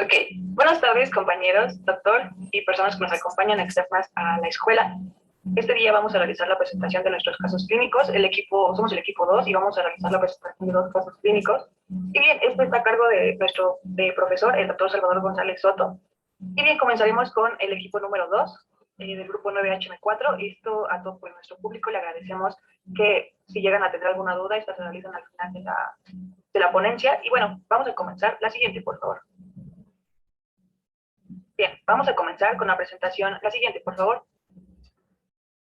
Ok, buenas tardes compañeros, doctor y personas que nos acompañan externas a la escuela. Este día vamos a realizar la presentación de nuestros casos clínicos. Somos el equipo 2 y vamos a realizar la presentación de 2 casos clínicos. Y bien, esto está a cargo de nuestro profesor, el doctor Salvador González Soto. Y bien, comenzaremos con el equipo número 2 del grupo 9HM4. Esto a todo nuestro público le agradecemos que si llegan a tener alguna duda, estas se realizan al final de la ponencia. Y bueno, vamos a comenzar. La siguiente, por favor. Bien, vamos a comenzar con la presentación. La siguiente, por favor.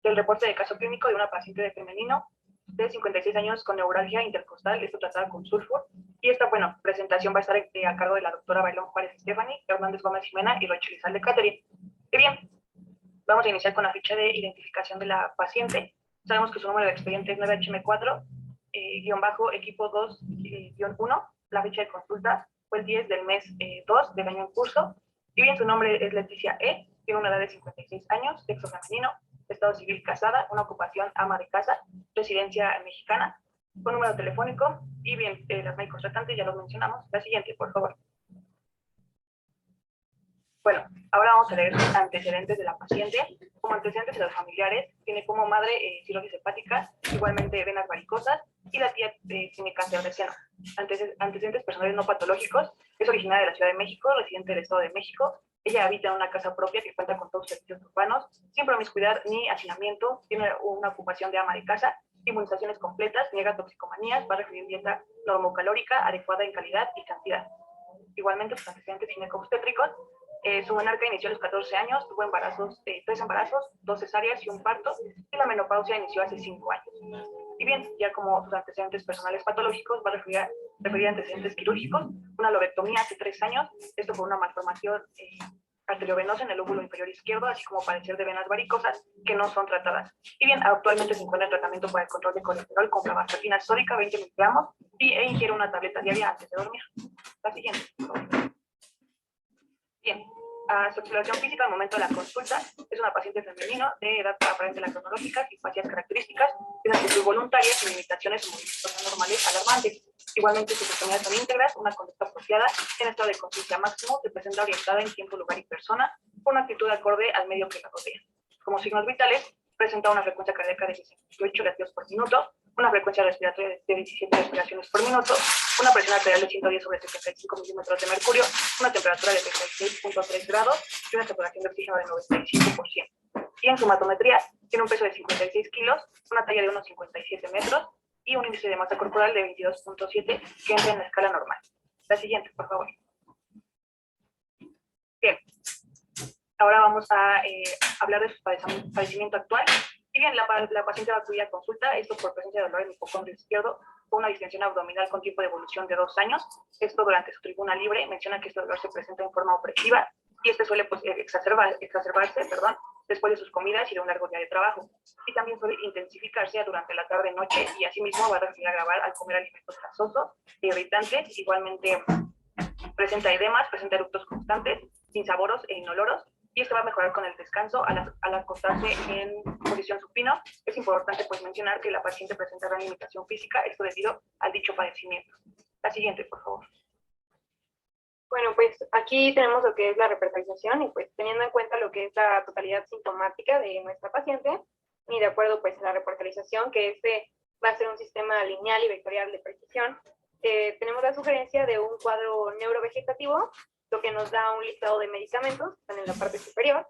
El reporte de caso clínico de una paciente de femenino de 56 años con neuralgia intercostal, esto tratada con sulfur. Y esta, bueno, presentación va a estar a cargo de la doctora Bailón Juárez Stephanie, Hernández Gómez Jimena y Rocha Lizalde Catherine. Y bien, vamos a iniciar con la ficha de identificación de la paciente. Sabemos que su número de expediente es 9HM4, equipo 2-1. La fecha de consulta fue el 10 del mes 2 del año en curso. Y bien, su nombre es Leticia E., tiene una edad de 56 años, sexo femenino, estado civil casada, una ocupación ama de casa, residencia mexicana, con número telefónico. Y bien, las médicos tratantes ya los mencionamos. La siguiente, por favor. Bueno, ahora vamos a leer los antecedentes de la paciente. Como antecedentes de los familiares, tiene como madre cirrosis hepática, igualmente venas varicosas, y la tía tiene cáncer de seno. Antecedentes personales no patológicos, es originaria de la Ciudad de México, residente del Estado de México. Ella habita en una casa propia que cuenta con todos los servicios urbanos, sin promiscuidad ni hacinamiento, tiene una ocupación de ama de casa, inmunizaciones completas, niega toxicomanías, va a referir dieta normocalórica adecuada en calidad y cantidad. Igualmente, sus antecedentes ginecobstétricos. Su menarca inició a los 14 años, tuvo 3 embarazos, 2 cesáreas y un parto, y la menopausia inició hace 5 años. Y bien, ya como sus antecedentes personales patológicos, va a referir a antecedentes quirúrgicos, una lobectomía hace 3 años, esto por una malformación arteriovenosa en el lóbulo inferior izquierdo, así como padecer de venas varicosas que no son tratadas. Y bien, actualmente se encuentra en tratamiento para el control de colesterol con pravastatina sódica 20 miligramos e ingiere una tableta diaria antes de dormir. La siguiente, por favor. Bien, su exploración física al momento de la consulta es una paciente femenino de edad aparente la cronológica, disfacias características, tiene actitud voluntaria sin limitaciones o movimientos anormales alarmantes. Igualmente, sus extremidades son íntegras, una conducta apropiada, en estado de conciencia máximo, se presenta orientada en tiempo, lugar y persona, con una actitud acorde al medio que la rodea. Como signos vitales, presenta una frecuencia cardíaca de 68 latidos por minuto, una frecuencia respiratoria de 17 respiraciones por minuto, una presión arterial de 110 sobre 75 milímetros de mercurio, una temperatura de 36.3 grados y una saturación de oxígeno de 95%. Y en su matometría tiene un peso de 56 kilos, una talla de unos 57 metros y un índice de masa corporal de 22.7 que entra en la escala normal. La siguiente, por favor. Bien. Ahora vamos a hablar de su padecimiento actual. Y bien, la paciente va a acudir a consulta, esto por presencia de dolor en el hipocondrio izquierdo, con una distensión abdominal con tiempo de evolución de 2 años. Esto durante su tribuna libre menciona que este dolor se presenta en forma opresiva y este suele pues, exacerbarse después de sus comidas y de un largo día de trabajo. Y también suele intensificarse durante la tarde-noche y asimismo va a referir a agravar al comer alimentos grasosos e irritantes. Igualmente presenta edemas, presenta eructos constantes, insaboros e inoloros. Y esto va a mejorar con el descanso al acostarse en posición supino. Es importante pues mencionar que la paciente presenta gran limitación física, esto debido al dicho padecimiento. La siguiente, por favor. Bueno, pues aquí tenemos lo que es la repertorización y pues teniendo en cuenta lo que es la totalidad sintomática de nuestra paciente y de acuerdo pues a la repertorización, que este va a ser un sistema lineal y vectorial de precisión, tenemos la sugerencia de un cuadro neurovegetativo, lo que nos da un listado de medicamentos, están en la parte superior.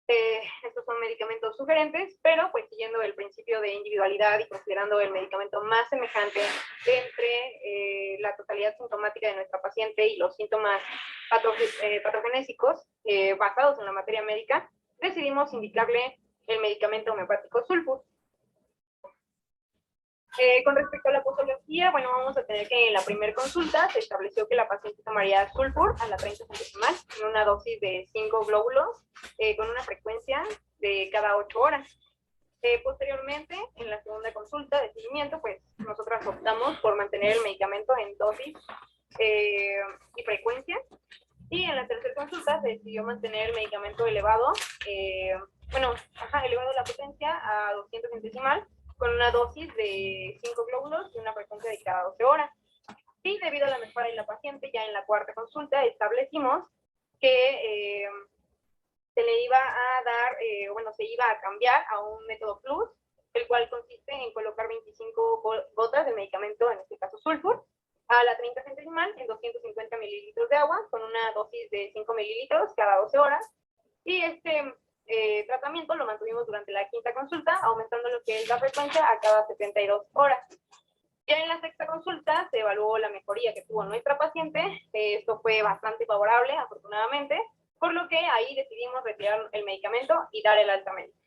Estos son medicamentos sugerentes, pero pues siguiendo el principio de individualidad y considerando el medicamento más semejante entre la totalidad sintomática de nuestra paciente y los síntomas patogenésicos basados en la materia médica, decidimos indicarle el medicamento homeopático sulfur. Con respecto a la posología, bueno, vamos a tener que en la primera consulta se estableció que la paciente tomaría sulfur a la 30 centesimal en una dosis de 5 glóbulos con una frecuencia de cada 8 horas. Posteriormente, en la segunda consulta de seguimiento, pues nosotras optamos por mantener el medicamento en dosis y frecuencia. Y en la tercera consulta se decidió mantener el medicamento elevado, elevado la potencia a 200 centesimal, con una dosis de 5 glóbulos y una frecuencia de cada 12 horas. Y debido a la mejora de la paciente, ya en la cuarta consulta establecimos que se le iba a dar, se iba a cambiar a un método plus, el cual consiste en colocar 25 gotas de medicamento, en este caso sulfur, a la 30 centesimal en 250 mililitros de agua, con una dosis de 5 mililitros cada 12 horas. Y este tratamiento lo mantuvimos durante la quinta consulta, aumentando lo que es la frecuencia a cada 72 horas. Ya en la sexta consulta se evaluó la mejoría que tuvo nuestra paciente. Esto fue bastante favorable, afortunadamente, por lo que ahí decidimos retirar el medicamento y dar el alta médica.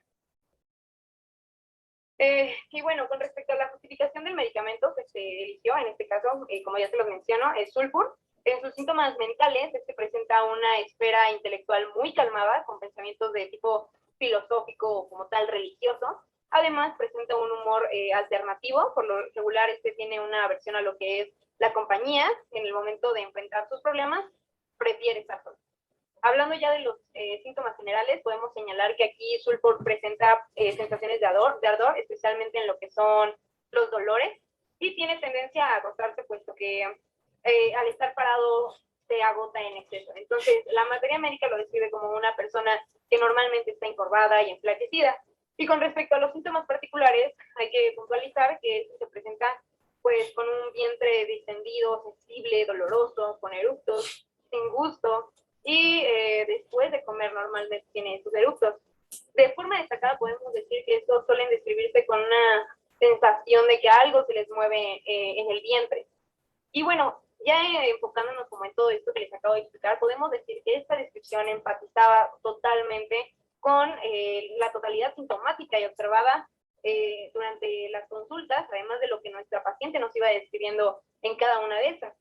Y bueno, con respecto a la justificación del medicamento que se eligió, en este caso, como ya se los menciono, es sulfur. En sus síntomas mentales, este presenta una esfera intelectual muy calmada, con pensamientos de tipo filosófico o como tal religioso. Además, presenta un humor alternativo. Por lo regular, este tiene una aversión a lo que es la compañía. En el momento de enfrentar sus problemas, prefiere estar solo. Hablando ya de los síntomas generales, podemos señalar que aquí sulfur presenta sensaciones de ardor, especialmente en lo que son los dolores, y tiene tendencia a acostarse, puesto que al estar parado se agota en exceso. Entonces, la materia médica lo describe como una persona que normalmente está encorvada y enflaquecida. Y con respecto a los síntomas particulares, hay que puntualizar que se presenta pues con un vientre distendido, sensible, doloroso, con eructos, sin gusto, y después de comer normalmente tiene sus eructos. De forma destacada podemos decir que estos suelen describirse con una sensación de que algo se les mueve en el vientre. Y bueno, ya enfocándonos como en todo esto que les acabo de explicar, podemos decir que esta descripción empatizaba totalmente con la totalidad sintomática y observada durante las consultas, además de lo que nuestra paciente nos iba describiendo en cada una de estas.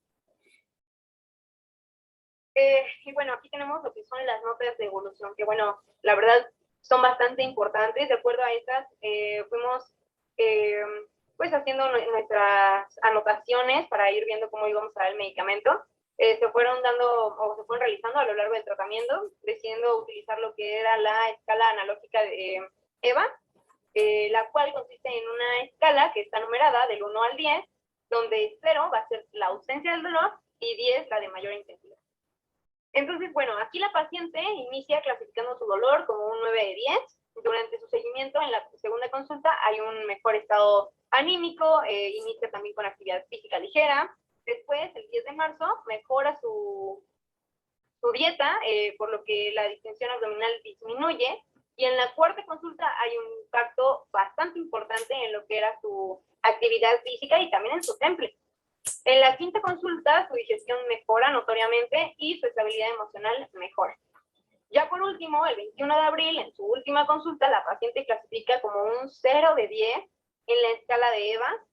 Y bueno, aquí tenemos lo que son las notas de evolución, que bueno, la verdad son bastante importantes. De acuerdo a estas, fuimos pues haciendo nuestras anotaciones para ir viendo cómo íbamos a dar el medicamento. Se fueron dando o se fueron realizando a lo largo del tratamiento, decidiendo utilizar lo que era la escala analógica de EVA, la cual consiste en una escala que está numerada del 1 al 10, donde 0 va a ser la ausencia del dolor y 10 la de mayor intensidad. Entonces, bueno, aquí la paciente inicia clasificando su dolor como un 9 de 10. Durante su seguimiento, en la segunda consulta, hay un mejor estado anímico, inicia también con actividad física ligera. Después, el 10 de marzo, mejora su dieta, por lo que la distensión abdominal disminuye. Y en la cuarta consulta hay un impacto bastante importante en lo que era su actividad física y también en su temple. En la quinta consulta, su digestión mejora notoriamente y su estabilidad emocional mejora. Ya por último, el 21 de abril, en su última consulta, la paciente clasifica como un 0 de 10 en la escala de EVA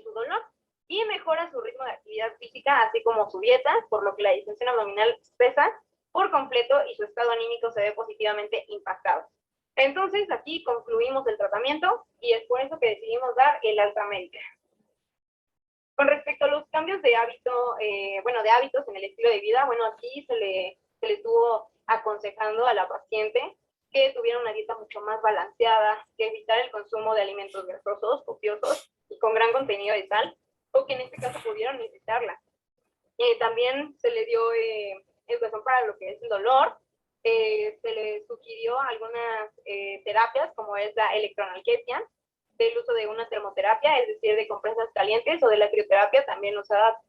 su dolor y mejora su ritmo de actividad física, así como su dieta, por lo que la distensión abdominal cesa por completo y su estado anímico se ve positivamente impactado. Entonces, aquí concluimos el tratamiento y es por eso que decidimos dar el alta médica. Con respecto a los cambios de hábito, de hábitos en el estilo de vida, bueno, aquí se le estuvo aconsejando a la paciente que tuviera una dieta mucho más balanceada, que evitara el consumo de alimentos grasosos, copiosos y con gran contenido de sal, o que en este caso pudieron necesitarla. También se le dio educación para lo que es el dolor, se le sugirió algunas terapias, como es la electroanalgesia, del uso de una termoterapia, es decir, de compresas calientes, o de la crioterapia, también usada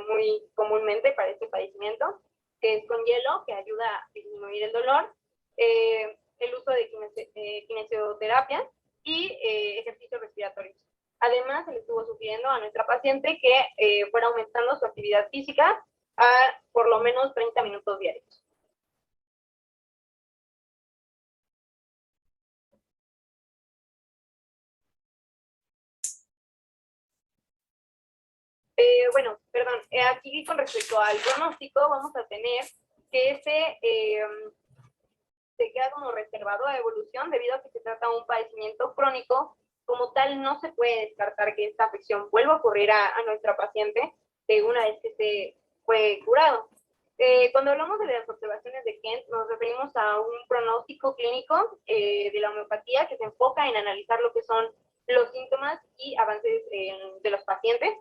muy comúnmente para este padecimiento, que es con hielo, que ayuda a disminuir el dolor, el uso de kinesioterapia y ejercicios respiratorios. Además, se le estuvo sugiriendo a nuestra paciente que fuera aumentando su actividad física a por lo menos 30 minutos diarios. Aquí con respecto al pronóstico, vamos a tener que se queda como reservado a evolución debido a que se trata de un padecimiento crónico. Como tal, no se puede descartar que esta afección vuelva a ocurrir a nuestra paciente una vez que se fue curado. Cuando hablamos de las observaciones de Kent, nos referimos a un pronóstico clínico de la homeopatía que se enfoca en analizar lo que son los síntomas y avances de los pacientes.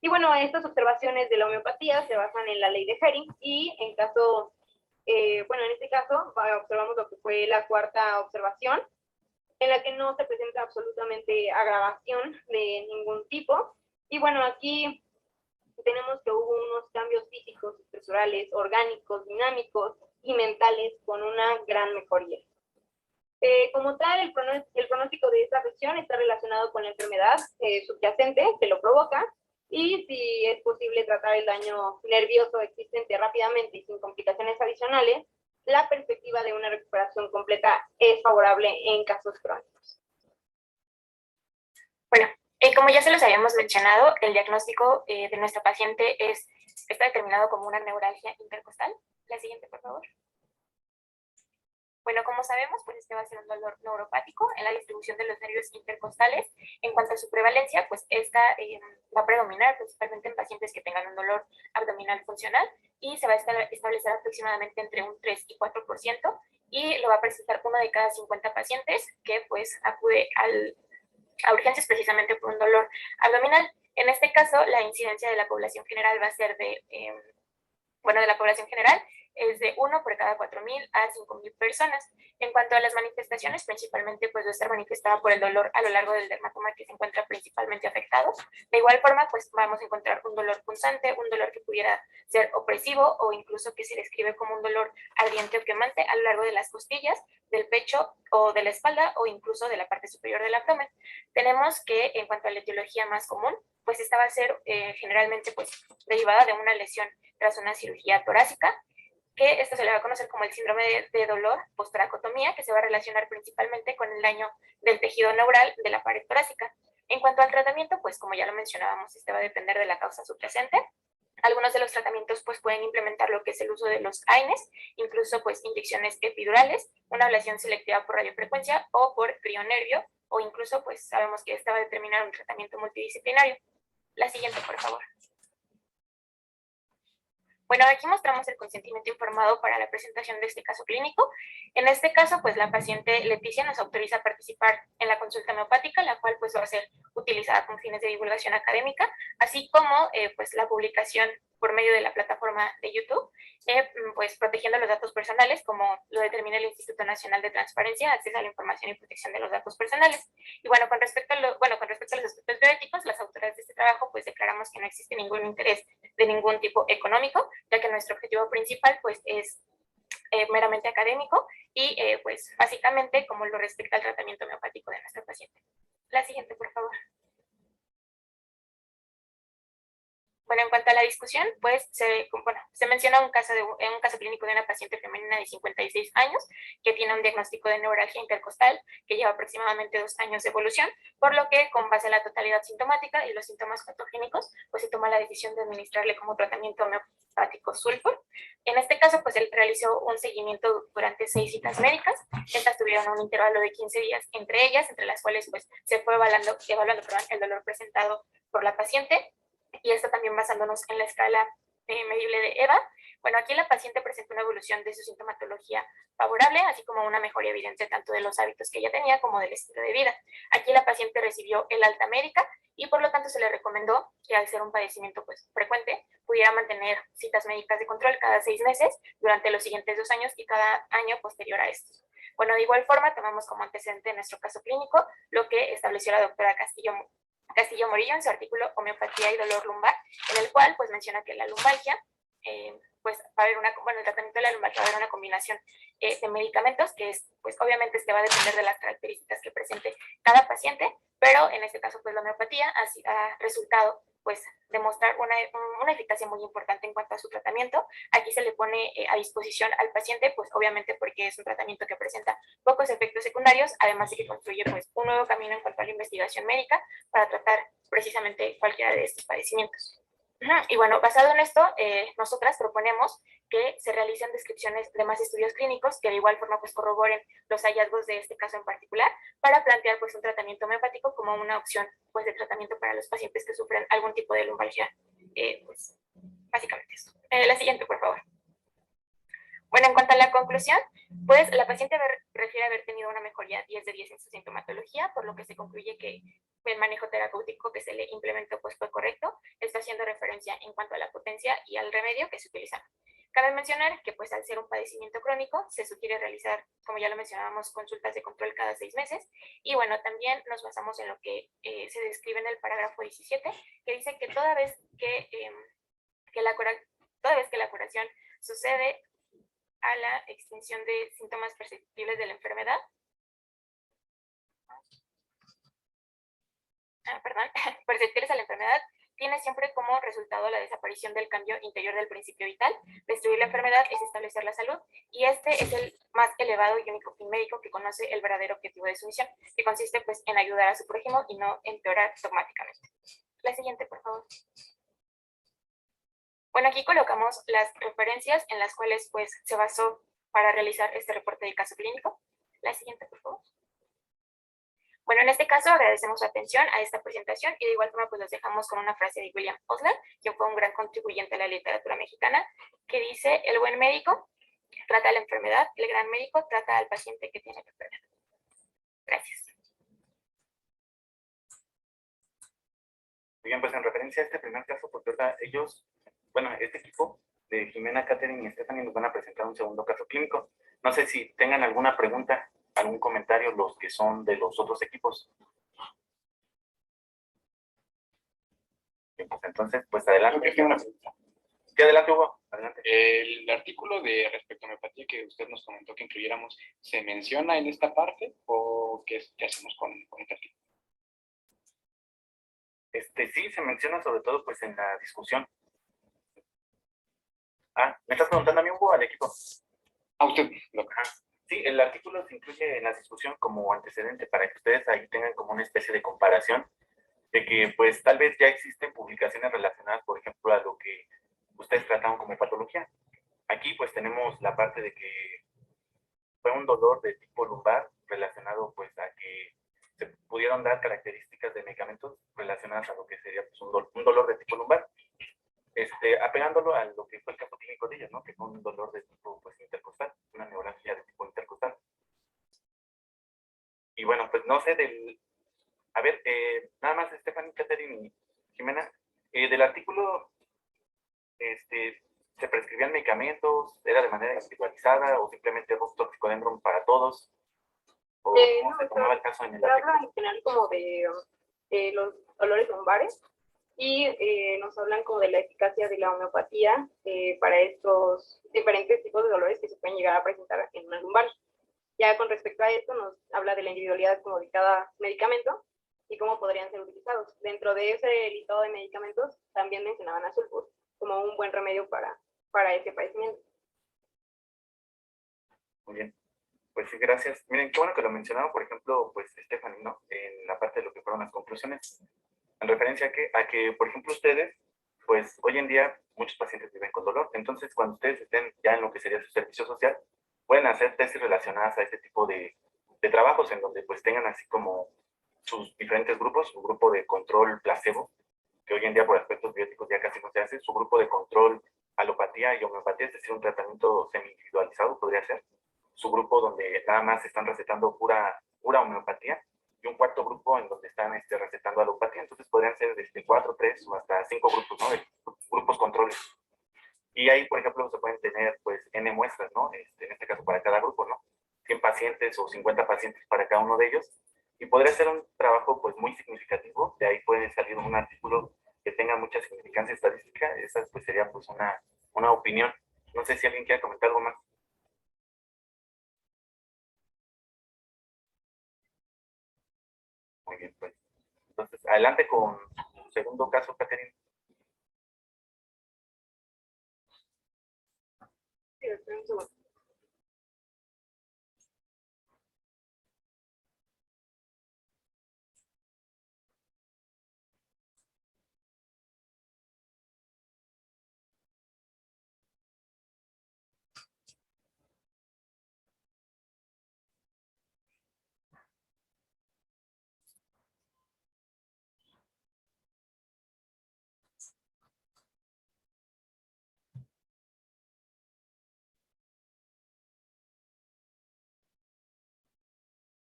Y bueno, estas observaciones de la homeopatía se basan en la ley de Hering y en caso, bueno, en este caso observamos lo que fue la cuarta observación, en la que no se presenta absolutamente agravación de ningún tipo. Y bueno, aquí tenemos que hubo unos cambios físicos, estructurales, orgánicos, dinámicos y mentales con una gran mejoría. Como tal, el pronóstico de esta afección está relacionado con la enfermedad subyacente que lo provoca y si es posible tratar el daño nervioso existente rápidamente y sin complicaciones adicionales, la perspectiva de una recuperación completa es favorable en casos crónicos. Bueno, como ya se los habíamos mencionado, el diagnóstico de nuestra paciente está determinado como una neuralgia intercostal. La siguiente, por favor. Bueno, como sabemos, pues este va a ser un dolor neuropático en la distribución de los nervios intercostales. En cuanto a su prevalencia, pues esta va a predominar principalmente en pacientes que tengan un dolor abdominal funcional y se va a establecer aproximadamente entre un 3 y 4% y lo va a presentar 1 de cada 50 pacientes que pues acude a urgencias precisamente por un dolor abdominal. En este caso, la incidencia de la población general va a ser de la población general es de 1 por cada 4.000 a 5.000 personas. En cuanto a las manifestaciones, principalmente pues va a estar manifestada por el dolor a lo largo del dermatoma que se encuentra principalmente afectado. De igual forma, pues vamos a encontrar un dolor punzante, un dolor que pudiera ser opresivo o incluso que se describe como un dolor ardiente o quemante a lo largo de las costillas, del pecho o de la espalda o incluso de la parte superior del abdomen. Tenemos que en cuanto a la etiología más común, pues esta va a ser generalmente pues derivada de una lesión tras una cirugía torácica, que esto se le va a conocer como el síndrome de dolor post-toracotomía, que se va a relacionar principalmente con el daño del tejido neural de la pared torácica. En cuanto al tratamiento, pues como ya lo mencionábamos, este va a depender de la causa subyacente. Algunos de los tratamientos pues pueden implementar lo que es el uso de los AINES, incluso pues inyecciones epidurales, una ablación selectiva por radiofrecuencia o por crionervio, o incluso pues sabemos que esta va a determinar un tratamiento multidisciplinario. La siguiente, por favor. Bueno, aquí mostramos el consentimiento informado para la presentación de este caso clínico. En este caso, pues la paciente Leticia nos autoriza a participar en la consulta homeopática, la cual pues va a ser utilizada con fines de divulgación académica, así como pues la publicación por medio de la plataforma de YouTube, pues protegiendo los datos personales, como lo determina el Instituto Nacional de Transparencia, Acceso a la Información y Protección de los Datos Personales. Y bueno, con respecto a los aspectos bioéticos, las autoras de este trabajo pues declaramos que no existe ningún interés de ningún tipo económico, ya que nuestro objetivo principal pues es meramente académico y pues básicamente como lo respecta al tratamiento homeopático de nuestra paciente. La siguiente, por favor. Bueno, en cuanto a la discusión, pues se menciona un caso clínico de una paciente femenina de 56 años que tiene un diagnóstico de neuralgia intercostal que lleva aproximadamente 2 años de evolución, por lo que con base en la totalidad sintomática y los síntomas patogénicos, pues se toma la decisión de administrarle como tratamiento homeopático sulfur. En este caso, pues él realizó un seguimiento durante 6 citas médicas. Estas tuvieron un intervalo de 15 días entre ellas, entre las cuales pues se fue evaluando el dolor presentado por la paciente, y esto también basándonos en la escala medible de EVA. Bueno, aquí la paciente presenta una evolución de su sintomatología favorable, así como una mejoría evidente tanto de los hábitos que ella tenía como del estilo de vida. Aquí la paciente recibió el alta médica y por lo tanto se le recomendó que al ser un padecimiento pues, frecuente, pudiera mantener citas médicas de control cada 6 meses durante los siguientes 2 años y cada año posterior a estos. Bueno, de igual forma, tomamos como antecedente en nuestro caso clínico lo que estableció la doctora Castillo Morillo en su artículo Homeopatía y dolor lumbar, en el cual pues menciona que la lumbalgia, pues va a haber el tratamiento de la lumbalgia va a haber una combinación de medicamentos que es, pues obviamente va a depender de las características que presente cada paciente, pero en este caso pues la homeopatía ha resultado pues demostrar una eficacia muy importante en cuanto a su tratamiento. Aquí se le pone a disposición al paciente, pues obviamente porque es un tratamiento que presenta pocos efectos secundarios, además de que construye pues un nuevo camino en cuanto a la investigación médica para tratar precisamente cualquiera de estos padecimientos. Y bueno, basado en esto, nosotras proponemos que se realicen descripciones de más estudios clínicos que de igual forma pues corroboren los hallazgos de este caso en particular para plantear pues un tratamiento homeopático como una opción pues de tratamiento para los pacientes que sufren algún tipo de lumbalgia, pues básicamente eso. La siguiente, por favor. Bueno, en cuanto a la conclusión, pues la paciente refiere haber tenido una mejoría 10 de 10 en su sintomatología, por lo que se concluye que el manejo terapéutico que se le implementó pues fue correcto. Está haciendo referencia en cuanto a la potencia y al remedio que se utilizaron. Cabe mencionar que pues al ser un padecimiento crónico se sugiere realizar, como ya lo mencionábamos, consultas de control cada 6 meses y bueno, también nos basamos en lo que se describe en el parágrafo 17, que dice que toda vez que la curación sucede a la extinción de síntomas perceptibles de la enfermedad, perceptibles a la enfermedad, tiene siempre como resultado la desaparición del cambio interior del principio vital. Destruir la enfermedad es establecer la salud y este es el más elevado y único fin médico que conoce el verdadero objetivo de su misión, que consiste pues en ayudar a su prójimo y no empeorar dogmáticamente. La siguiente, por favor. Bueno, aquí colocamos las referencias en las cuales pues se basó para realizar este reporte de caso clínico. La siguiente, por favor. Bueno, en este caso agradecemos su atención a esta presentación y de igual forma pues los dejamos con una frase de William Osler, quien fue un gran contribuyente a la literatura mexicana, que dice: el buen médico trata la enfermedad, el gran médico trata al paciente que tiene la enfermedad. Gracias. Bien, pues en referencia a este primer caso, porque ahora ellos, bueno, este equipo de Jimena, Catherine y Stephanie nos van a presentar un segundo caso clínico. No sé si tengan alguna pregunta, algún comentario los que son de los otros equipos. Bien, pues entonces, pues adelante. Sí, adelante, Hugo. Adelante. El artículo de respecto a homeopatía que usted nos comentó que incluyéramos, ¿se menciona en esta parte o qué hacemos con este artículo? Sí, se menciona sobre todo pues en la discusión. ¿Me estás preguntando a mí, Hugo, al equipo? Usted, doctor. Sí, el artículo se incluye en la discusión como antecedente para que ustedes ahí tengan como una especie de comparación de que pues tal vez ya existen publicaciones relacionadas, por ejemplo, a lo que ustedes trataron como patología. Aquí pues tenemos la parte de que fue un dolor de tipo lumbar relacionado pues a que se pudieron dar características de medicamentos relacionadas a lo que sería pues, un dolor de tipo lumbar, apegándolo a lo que fue el caso clínico de ellas, ¿no? Que fue un dolor de tipo pues intercostal, una neuralgia de tipo intercostal. Y bueno, pues no sé a ver, nada más Stephanie, Catherine y Jimena, del artículo, ¿se prescribían medicamentos? ¿Era de manera individualizada o simplemente Rux Toxicodendron para todos? ¿O cómo se tomaba el caso en el artículo? Habla en general como de los dolores lumbares y nos hablan como de la eficacia de la homeopatía para estos diferentes tipos de dolores que se pueden llegar a presentar en una lumbar. Ya con respecto a esto nos habla de la individualidad como de cada medicamento y cómo podrían ser utilizados. Dentro de ese listado de medicamentos también mencionaban a sulfur como un buen remedio para ese padecimiento. Muy bien. Pues sí, gracias. Miren, qué bueno que lo mencionaron, por ejemplo, pues Stephanie, ¿no? En la parte de lo que fueron las conclusiones, en referencia a que, por ejemplo, ustedes, pues hoy en día muchos pacientes viven con dolor. Entonces, cuando ustedes estén ya en lo que sería su servicio social, pueden hacer tesis relacionadas a este tipo de trabajos en donde pues tengan así como sus diferentes grupos, su grupo de control placebo, que hoy en día por aspectos bióticos ya casi no se hace, su grupo de control alopatía y homeopatía, es decir, un tratamiento semi-individualizado podría ser, su grupo donde nada más están recetando pura homeopatía, y un cuarto grupo en donde están recetando alopatía. Entonces podrían ser 4, 3 o hasta 5 grupos, ¿no? De grupos controles. Y ahí, por ejemplo, se pueden tener pues N muestras, ¿no? En este caso para cada grupo, ¿no? 100 pacientes o 50 pacientes para cada uno de ellos. Y podría ser un trabajo pues muy significativo. De ahí puede salir un artículo que tenga mucha significancia estadística. Esa pues sería pues una opinión. No sé si alguien quiere comentar algo más. Muy bien, pues. Entonces, adelante con su segundo caso, Catherine. Sí, espera un segundo.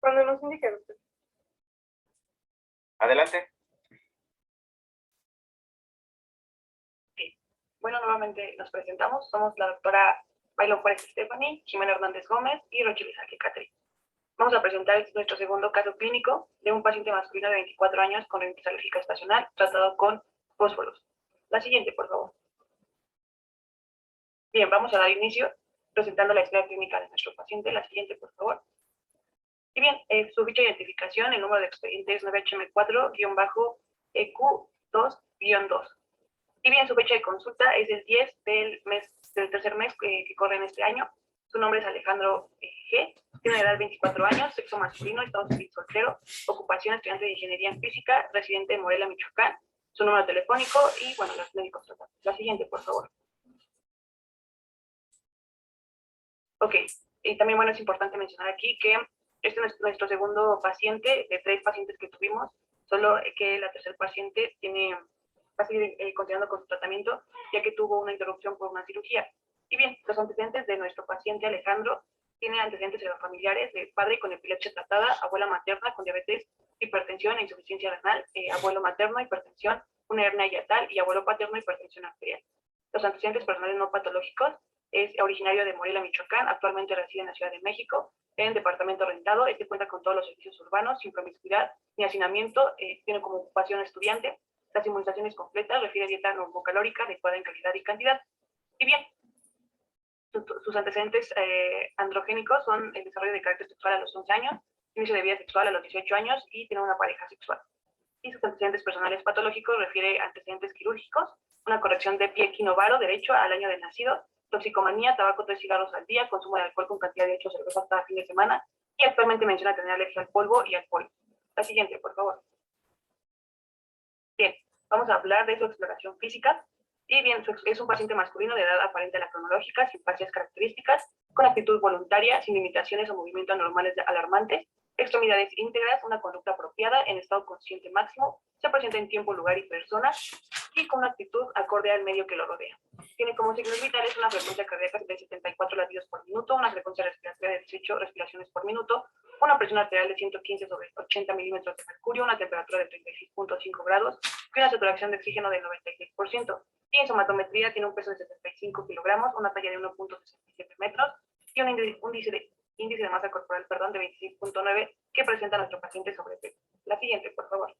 Cuando nos indique usted. Adelante. Bueno, nuevamente nos presentamos. Somos la doctora Bailo Juárez Stephanie, Jimena Hernández Gómez y Rochelle Isaac Catri. Vamos a presentar nuestro segundo caso clínico de un paciente masculino de 24 años con rinitis alérgica estacional tratado con fósforos. La siguiente, por favor. Bien, vamos a dar inicio presentando la historia clínica de nuestro paciente. La siguiente, por favor. Y bien, su ficha de identificación, el número de expediente es 9HM4-EQ2-2. Y bien, su fecha de consulta es el 10 del tercer mes que corre en este año. Su nombre es Alejandro G. Tiene edad 24 años, sexo masculino, estado civil soltero, ocupación estudiante de ingeniería en física, residente de Morelia, Michoacán, su número telefónico y, bueno, los médicos tratantes. La siguiente, por favor. Ok, y también, bueno, es importante mencionar aquí que este es nuestro segundo paciente de 3 pacientes que tuvimos, solo que la tercer paciente va a seguir continuando con su tratamiento, ya que tuvo una interrupción por una cirugía. Y bien, los antecedentes de nuestro paciente Alejandro tiene antecedentes familiares de padre con epilepsia tratada, abuela materna con diabetes, hipertensión e insuficiencia renal, abuelo materno, hipertensión, una hernia hiatal y abuelo paterno, hipertensión arterial. Los antecedentes personales no patológicos es originario de Morelia, Michoacán, actualmente reside en la Ciudad de México, en departamento rentado. Este cuenta con todos los servicios urbanos, sin promiscuidad ni hacinamiento, tiene como ocupación estudiante, las inmunizaciones completas, refiere dieta normocalórica adecuada en calidad y cantidad. Y bien, sus antecedentes androgénicos son el desarrollo de carácter sexual a los 11 años, inicio de vida sexual a los 18 años y tiene una pareja sexual. Y sus antecedentes personales patológicos refiere antecedentes quirúrgicos, una corrección de pie equinovaro derecho al año del nacido, toxicomanía, tabaco 3 cigarros al día, consumo de alcohol con cantidad de 8 cervezas cada fin de semana y actualmente menciona tener alergia al polvo y al polvo. La siguiente, por favor. Bien, vamos a hablar de su exploración física. Y bien, es un paciente masculino de edad aparente a la cronológica, sin fascias características, con actitud voluntaria, sin limitaciones o movimientos anormales alarmantes, extremidades íntegras, una conducta apropiada, en estado consciente máximo, se presenta en tiempo, lugar y persona, y con una actitud acorde al medio que lo rodea. Tiene como signos vitales una frecuencia cardíaca de 74 latidos por minuto, una frecuencia respiratoria de 18 respiraciones por minuto, una presión arterial de 115 sobre 80 milímetros de mercurio, una temperatura de 36.5 grados y una saturación de oxígeno del 96%. Y en somatometría tiene un peso de 75 kilogramos, una talla de 1.67 metros y un índice de masa corporal, de 26.9 que presenta nuestro paciente sobrepeso. La siguiente, por favor.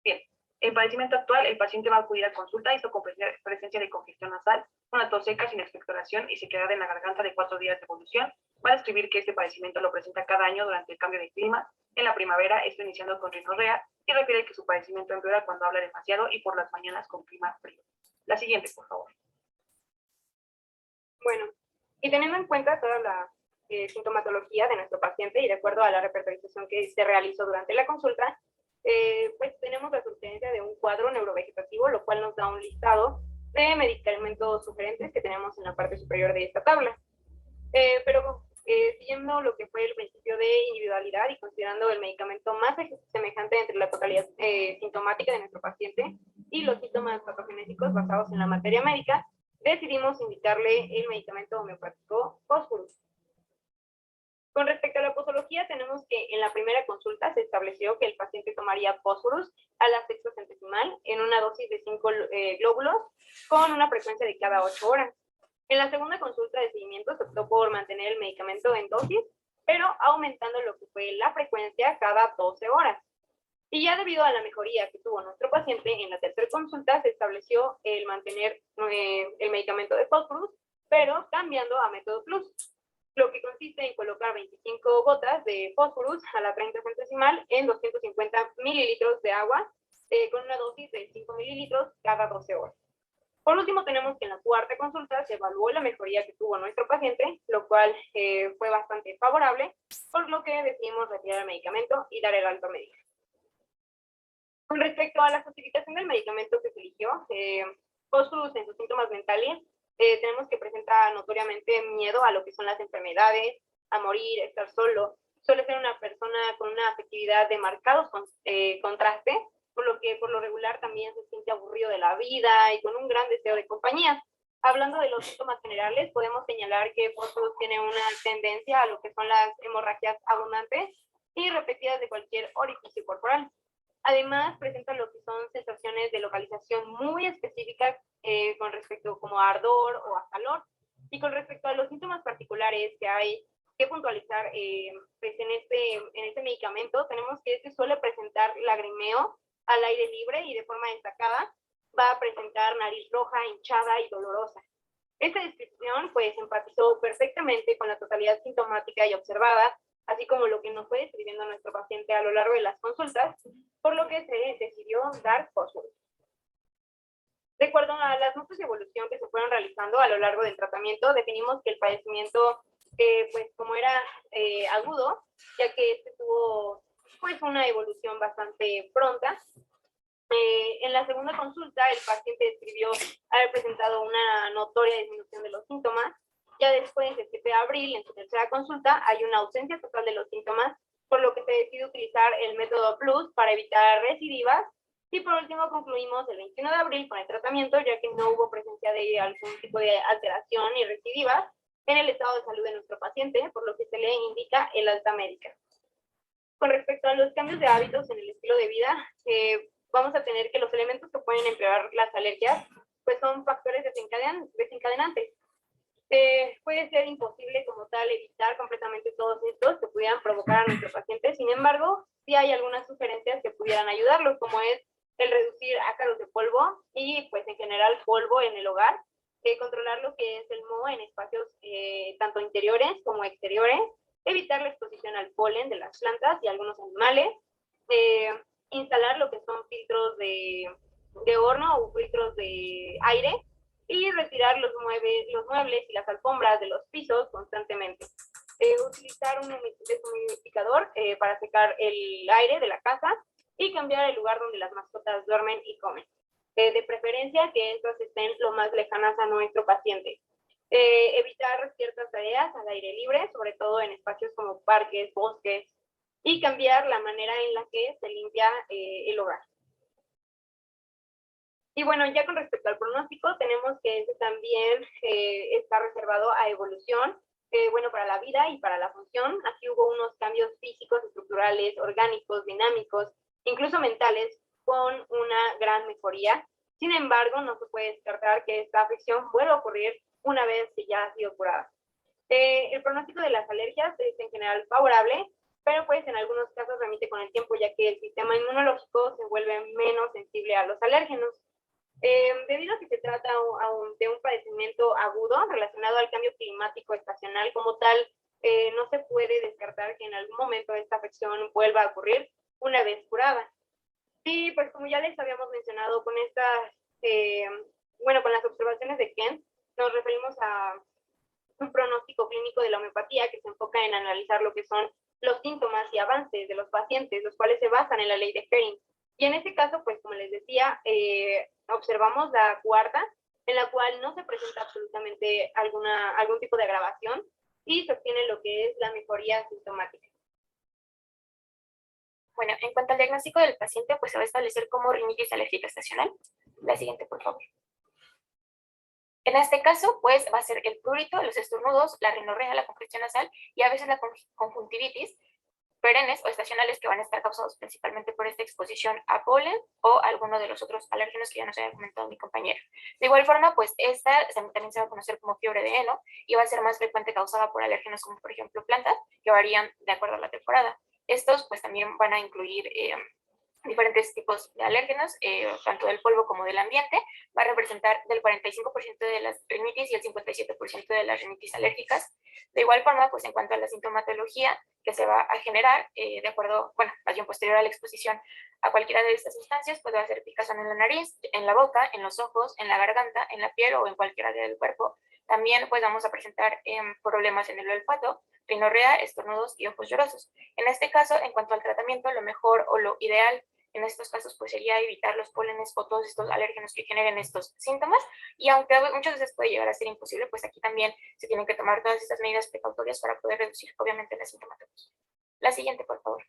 Bien, el padecimiento actual, el paciente va a acudir a consulta, esto con presencia de congestión nasal, una tos seca sin expectoración y sequedad en la garganta de 4 días de evolución. Va a describir que este padecimiento lo presenta cada año durante el cambio de clima. En la primavera, esto iniciando con rinorrea y refiere que su padecimiento empeora cuando habla demasiado y por las mañanas con clima frío. La siguiente, por favor. Bueno, y teniendo en cuenta toda la sintomatología de nuestro paciente y de acuerdo a la repertorización que se realizó durante la consulta, pues tenemos la sugerencia de un cuadro neurovegetativo, lo cual nos da un listado de medicamentos sugerentes que tenemos en la parte superior de esta tabla. Pero siguiendo lo que fue el principio de individualidad y considerando el medicamento más semejante entre la totalidad sintomática de nuestro paciente y los síntomas patogenéticos basados en la materia médica, decidimos indicarle el medicamento homeopático Fósforus. Con respecto a la posología, tenemos que en la primera consulta se estableció que el paciente tomaría Fósforus a la sextocentesimal en una dosis de 5 glóbulos con una frecuencia de cada 8 horas. En la segunda consulta de seguimiento se optó por mantener el medicamento en dosis, pero aumentando lo que fue la frecuencia cada 12 horas. Y ya debido a la mejoría que tuvo nuestro paciente, en la tercera consulta se estableció el mantener el medicamento de Fósforus, pero cambiando a método plus, lo que consiste en colocar 25 gotas de Fósforus a la 30 centesimal en 250 mililitros de agua, con una dosis de 5 mililitros cada 12 horas. Por último, tenemos que en la cuarta consulta se evaluó la mejoría que tuvo nuestro paciente, lo cual fue bastante favorable, por lo que decidimos retirar el medicamento y dar el alto médico. Con respecto a la justificación del medicamento que se eligió, Fósforus en sus síntomas mentales, tenemos que presenta notoriamente miedo a lo que son las enfermedades, a morir, estar solo. Suele ser una persona con una afectividad de marcados contrastes, por lo que por lo regular también se siente aburrido de la vida y con un gran deseo de compañía. Hablando de los síntomas generales, podemos señalar que Fósforus tiene una tendencia a lo que son las hemorragias abundantes, y repetidas de cualquier orificio corporal. Además, presenta lo que son sensaciones de localización muy específicas con respecto como a ardor o a calor. Y con respecto a los síntomas particulares que hay que puntualizar pues en este medicamento, tenemos que este suele presentar lagrimeo al aire libre y de forma destacada va a presentar nariz roja, hinchada y dolorosa. Esta descripción pues empatizó perfectamente con la totalidad sintomática y observada, así como lo que nos fue describiendo nuestro paciente a lo largo de las consultas, por lo que se decidió dar fósforo. De acuerdo a las notas de evolución que se fueron realizando a lo largo del tratamiento, definimos que el padecimiento, pues como era agudo, ya que este tuvo pues una evolución bastante pronta. En la segunda consulta, el paciente describió haber presentado una notoria disminución de los síntomas. Ya después, el 7 de abril, en su tercera consulta, hay una ausencia total de los síntomas, por lo que se decide utilizar el método PLUS para evitar recidivas. Y por último, concluimos el 21 de abril con el tratamiento, ya que no hubo presencia de algún tipo de alteración ni recidivas en el estado de salud de nuestro paciente, por lo que se le indica el alta médica. Con respecto a los cambios de hábitos en el estilo de vida, vamos a tener que los elementos que pueden empeorar las alergias, pues son factores desencadenantes. Puede ser imposible como tal evitar completamente todos estos que pudieran provocar a nuestro paciente. Sin embargo, sí hay algunas sugerencias que pudieran ayudarlo, como es el reducir ácaros de polvo y pues en general polvo en el hogar, controlar lo que es el moho en espacios tanto interiores como exteriores, evitar la exposición al polen de las plantas y algunos animales, instalar lo que son filtros de horno o filtros de aire y retirar los muebles y las alfombras de los pisos constantemente. Utilizar un deshumidificador para secar el aire de la casa y cambiar el lugar donde las mascotas duermen y comen. De preferencia que estas estén lo más lejanas a nuestro paciente. Evitar ciertas tareas al aire libre, sobre todo en espacios como parques, bosques, y cambiar la manera en la que se limpia el hogar. Y bueno, ya con respecto al pronóstico, tenemos que este también está reservado a evolución, bueno, para la vida y para la función. Aquí hubo unos cambios físicos, estructurales, orgánicos, dinámicos, incluso mentales, con una gran mejoría. Sin embargo, no se puede descartar que esta afección vuelva a ocurrir una vez que ya ha sido curada. El pronóstico de las alergias es en general favorable, pero pues en algunos casos remite con el tiempo, ya que el sistema inmunológico se vuelve menos sensible a los alérgenos. Debido a que se trata de un padecimiento agudo relacionado al cambio climático estacional como tal, no se puede descartar que en algún momento esta afección vuelva a ocurrir una vez curada. Y pues como ya les habíamos mencionado con con las observaciones de Kent, nos referimos a un pronóstico clínico de la homeopatía que se enfoca en analizar lo que son los síntomas y avances de los pacientes, los cuales se basan en la ley de Hering. Y en este caso, pues como les decía, observamos la cuarta, en la cual no se presenta absolutamente algún tipo de agravación y se obtiene lo que es la mejoría sintomática. Bueno, en cuanto al diagnóstico del paciente, pues se va a establecer como rinitis alérgica estacional. La siguiente, por favor. En este caso, pues va a ser el prurito, los estornudos, la rinorrea, la congestión nasal y a veces la conjuntivitis perennes o estacionales que van a estar causados principalmente por esta exposición a polen o alguno de los otros alérgenos que ya nos había comentado mi compañero. De igual forma, pues esta también se va a conocer como fiebre de heno y va a ser más frecuente causada por alérgenos como por ejemplo plantas que varían de acuerdo a la temporada. Estos pues también van a incluir diferentes tipos de alérgenos, tanto del polvo como del ambiente. Va a representar del 45% de las rinitis y el 57% de las rinitis alérgicas. De igual forma, pues en cuanto a la sintomatología que se va a generar, de acuerdo, más bien posterior a la exposición a cualquiera de estas sustancias, pues va a ser picazón en la nariz, en la boca, en los ojos, en la garganta, en la piel o en cualquier área del cuerpo. También pues vamos a presentar problemas en el olfato, rinorrea, estornudos y ojos llorosos. En este caso, en cuanto al tratamiento, lo mejor o lo ideal en estos casos pues sería evitar los pólenes o todos estos alérgenos que generen estos síntomas, y aunque muchas veces puede llegar a ser imposible, pues aquí también se tienen que tomar todas estas medidas precautorias para poder reducir obviamente la sintomatología. La siguiente, por favor.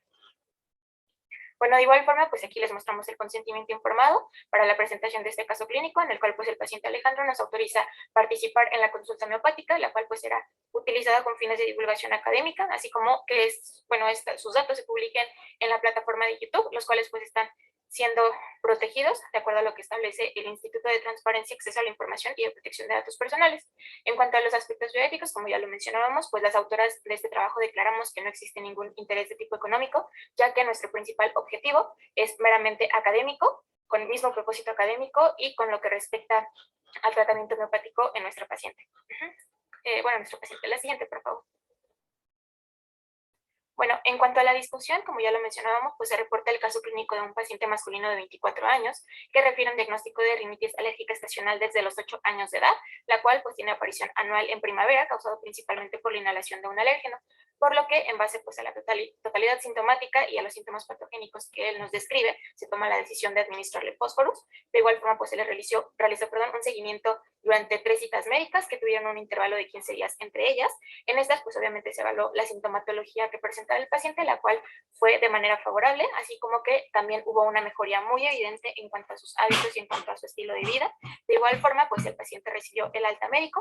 Bueno, de igual forma, pues aquí les mostramos el consentimiento informado para la presentación de este caso clínico, en el cual pues el paciente Alejandro nos autoriza participar en la consulta homeopática, la cual pues será utilizada con fines de divulgación académica, así como que sus datos se publiquen en la plataforma de YouTube, los cuales pues están siendo protegidos de acuerdo a lo que establece el Instituto de Transparencia, Acceso a la Información y de Protección de Datos Personales. En cuanto a los aspectos bioéticos, como ya lo mencionábamos, pues las autoras de este trabajo declaramos que no existe ningún interés de tipo económico, ya que nuestro principal objetivo es meramente académico, con el mismo propósito académico y con lo que respecta al tratamiento homeopático en nuestra paciente. Nuestro paciente. La siguiente, por favor. Bueno, en cuanto a la discusión, como ya lo mencionábamos, pues se reporta el caso clínico de un paciente masculino de 24 años que refiere un diagnóstico de rinitis alérgica estacional desde los 8 años de edad, la cual pues tiene aparición anual en primavera, causado principalmente por la inhalación de un alérgeno, por lo que en base pues a la totalidad sintomática y a los síntomas patogénicos que él nos describe, se toma la decisión de administrarle fósforos. De igual forma pues se le realizó un seguimiento durante 3 citas médicas que tuvieron un intervalo de 15 días entre ellas. En estas pues obviamente se evaluó la sintomatología que presentaba el paciente, la cual fue de manera favorable, así como que también hubo una mejoría muy evidente en cuanto a sus hábitos y en cuanto a su estilo de vida. De igual forma pues el paciente recibió el alta médica,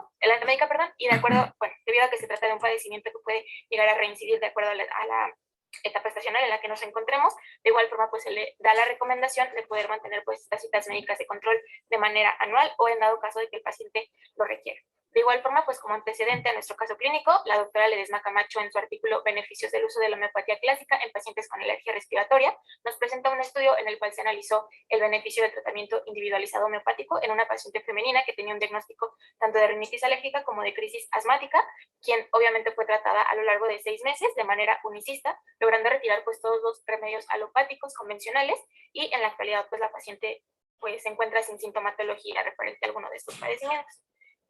y de acuerdo, debido a que se trata de un padecimiento que puede llegar a reincidir de acuerdo a la etapa estacional en la que nos encontremos, de igual forma pues se le da la recomendación de poder mantener pues estas citas médicas de control de manera anual o en dado caso de que el paciente lo requiera. De igual forma, pues como antecedente a nuestro caso clínico, la doctora Ledesma Camacho en su artículo Beneficios del uso de la homeopatía clásica en pacientes con alergia respiratoria nos presenta un estudio en el cual se analizó el beneficio del tratamiento individualizado homeopático en una paciente femenina que tenía un diagnóstico tanto de rinitis alérgica como de crisis asmática, quien obviamente fue tratada a lo largo de 6 meses de manera unicista, logrando retirar pues todos los remedios alopáticos convencionales y en la actualidad pues la paciente pues se encuentra sin sintomatología referente a alguno de estos padecimientos.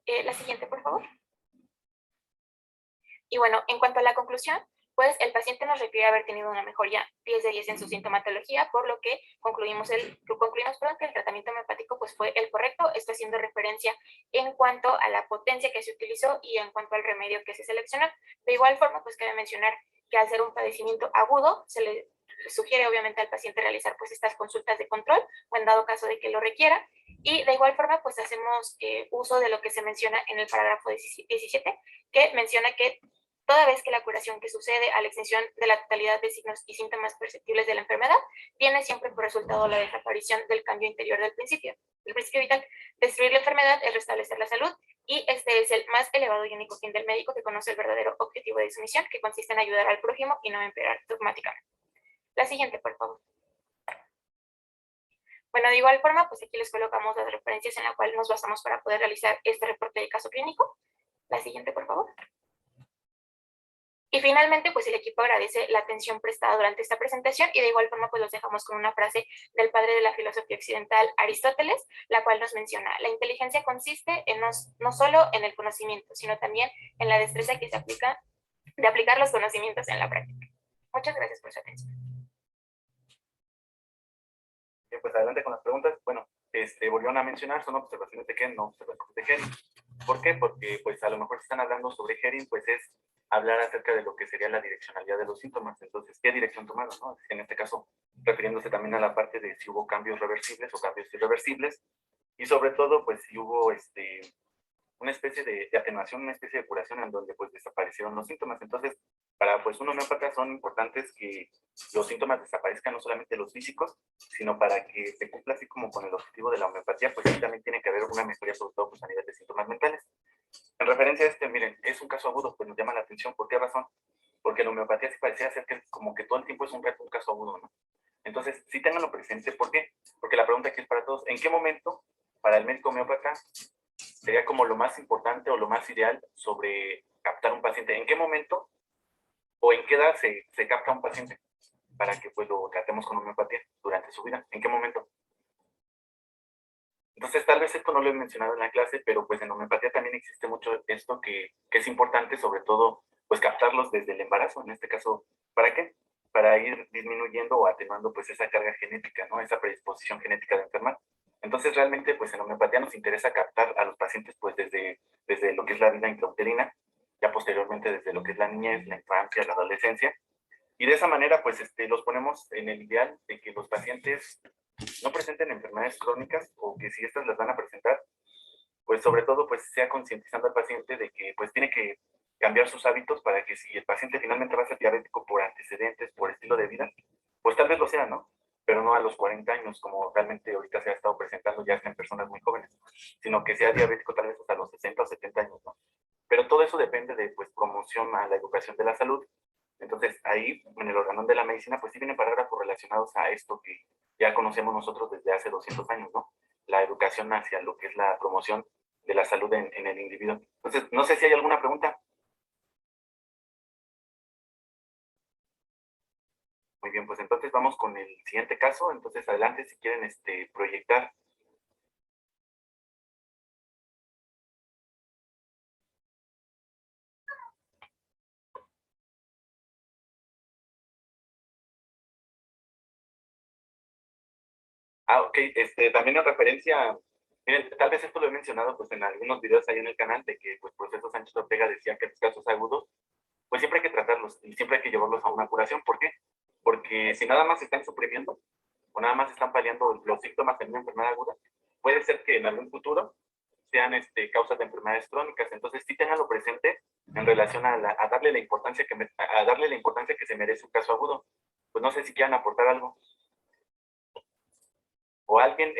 La siguiente, por favor. Y bueno, en cuanto a la conclusión, pues el paciente nos refiere haber tenido una mejoría 10 de 10 en su sintomatología, por lo que concluimos que el tratamiento homeopático pues fue el correcto, esto haciendo referencia en cuanto a la potencia que se utilizó y en cuanto al remedio que se seleccionó. De igual forma, pues cabe mencionar que al ser un padecimiento agudo, se le sugiere obviamente al paciente realizar pues estas consultas de control o en dado caso de que lo requiera. Y de igual forma, pues hacemos uso de lo que se menciona en el parágrafo 17, que menciona que toda vez que la curación que sucede a la extensión de la totalidad de signos y síntomas perceptibles de la enfermedad tiene siempre por resultado la desaparición del cambio interior del principio vital. Destruir la enfermedad es restablecer la salud y este es el más elevado y único fin del médico que conoce el verdadero objetivo de su misión, que consiste en ayudar al prójimo y no empeorar dogmáticamente. La siguiente, por favor. Bueno, de igual forma, pues aquí les colocamos las referencias en las cuales nos basamos para poder realizar este reporte de caso clínico. La siguiente, por favor. Y finalmente, pues el equipo agradece la atención prestada durante esta presentación y de igual forma, pues los dejamos con una frase del padre de la filosofía occidental, Aristóteles, la cual nos menciona: la inteligencia consiste en no solo en el conocimiento, sino también en la destreza que se aplica de aplicar los conocimientos en la práctica. Muchas gracias por su atención. Bien, pues adelante con las preguntas. Bueno, volvieron a mencionar, son observaciones de Kent, no observaciones de Hering. ¿Por qué? Porque pues a lo mejor si están hablando sobre Hering, pues es hablar acerca de lo que sería la direccionalidad de los síntomas. Entonces, ¿qué dirección tomaron, no? En este caso, refiriéndose también a la parte de si hubo cambios reversibles o cambios irreversibles, y sobre todo, pues si hubo una especie de atenuación, una especie de curación en donde pues desaparecieron los síntomas. Entonces, para pues un homeópata son importantes que los síntomas desaparezcan, no solamente los físicos, sino para que se cumpla así como con el objetivo de la homeopatía, pues sí también tiene que haber una mejoría, sobre todo pues a nivel de síntomas mentales. En referencia a miren, es un caso agudo, pues nos llama la atención. ¿Por qué razón? Porque la homeopatía sí parecía ser que como que todo el tiempo es un caso agudo, ¿no? Entonces, sí tenganlo presente. ¿Por qué? Porque la pregunta aquí es para todos: ¿en qué momento para el médico homeópata sería como lo más importante o lo más ideal sobre captar un paciente? ¿En qué momento o en qué edad se capta un paciente para que pues lo tratemos con homeopatía durante su vida? ¿En qué momento? Entonces, tal vez esto no lo he mencionado en la clase, pero pues en homeopatía también existe mucho esto que es importante, sobre todo, pues captarlos desde el embarazo. En este caso, ¿para qué? Para ir disminuyendo o atenuando pues esa carga genética, ¿no? Esa predisposición genética de enfermar. Entonces, realmente, pues en homeopatía nos interesa captar a los pacientes pues desde lo que es la vida intrauterina, ya posteriormente desde lo que es la niñez, la infancia, la adolescencia, Y de esa manera, pues, los ponemos en el ideal de que los pacientes no presenten enfermedades crónicas, o que si estas las van a presentar, pues sobre todo, pues sea concientizando al paciente de que pues tiene que cambiar sus hábitos para que si el paciente finalmente va a ser diabético por antecedentes, por estilo de vida, pues tal vez lo sea, ¿no? Pero no a los 40 años, como realmente ahorita se ha estado presentando ya en personas muy jóvenes, sino que sea diabético tal vez hasta los 60 o 70 años, ¿no? Pero todo eso depende de, pues, promoción a la educación de la salud. Entonces, ahí, en el organón de la medicina, pues sí vienen parágrafos relacionados a esto que ya conocemos nosotros desde hace 200 años, ¿no? La educación hacia lo que es la promoción de la salud en el individuo. Entonces, no sé si hay alguna pregunta. Muy bien, pues entonces vamos con el siguiente caso. Entonces, adelante si quieren proyectar. Ok, también en referencia, miren, tal vez esto lo he mencionado pues en algunos videos ahí en el canal, de que pues Proceso Sánchez Ortega decía que los casos agudos, pues siempre hay que tratarlos y siempre hay que llevarlos a una curación. ¿Por qué? Porque si nada más están suprimiendo o nada más están paliando los síntomas de una enfermedad aguda, puede ser que en algún futuro sean causas de enfermedades crónicas. Entonces sí tenganlo presente en relación a darle la importancia a darle la importancia que se merece un caso agudo. Pues no sé si quieran aportar algo. O alguien,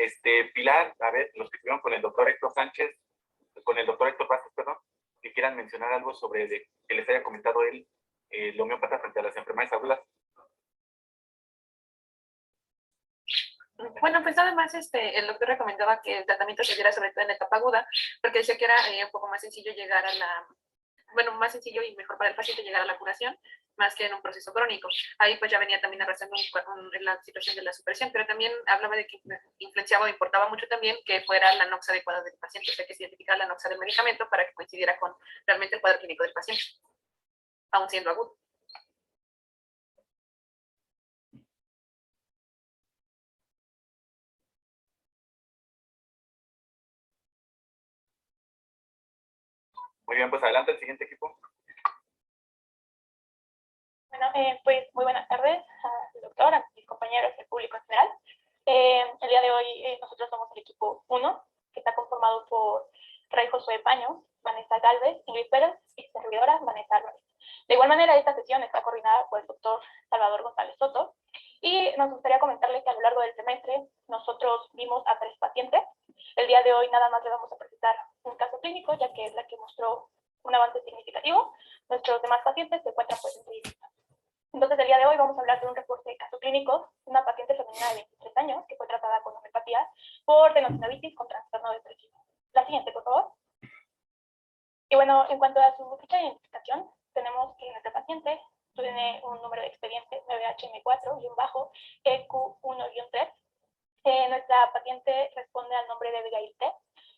Pilar, a ver, los que estuvieron con el doctor Héctor Sánchez, con el doctor Héctor Vázquez, perdón, que quieran mencionar algo sobre que les haya comentado él, el homeópata frente a las enfermedades agudas. Bueno, pues nada más el doctor recomendaba que el tratamiento se diera sobre todo en la etapa aguda, porque decía que era un poco más sencillo llegar a la, bueno, más sencillo y mejor para el paciente llegar a la curación, más que en un proceso crónico. Ahí pues ya venía también arrastrando la situación de la supresión, pero también hablaba de que influenciaba o importaba mucho también que fuera la noxa adecuada del paciente, o sea, que se identificara la noxa del medicamento para que coincidiera con realmente el cuadro clínico del paciente, aún siendo agudo. Muy bien, pues adelante el siguiente equipo. Bueno, pues muy buenas tardes al doctor, a mis compañeros y al público en general. El día de hoy nosotros somos el equipo 1, que está conformado por Ray Josué Paños, Vanessa Galvez, Ingrid Pérez y servidora Vanessa Álvarez. De igual manera, esta sesión está coordinada por el doctor Salvador González Soto y nos gustaría comentarles que a lo largo del semestre nosotros vimos a 3 pacientes. El día de hoy nada más le vamos a presentar un caso clínico, ya que es la que mostró un avance significativo. Nuestros demás pacientes se encuentran pues en seguimiento. Entonces, el día de hoy vamos a hablar de un reporte de caso clínico, una paciente femenina de 23 años que fue tratada con homeopatía por tenosynovitis con trastorno depresivo. La siguiente, por favor. Y bueno, en cuanto a su ficha de identificación, tenemos que nuestra paciente tiene un número de expediente 9HM4-EQ1-3. Nuestra paciente responde al nombre de Abigail T.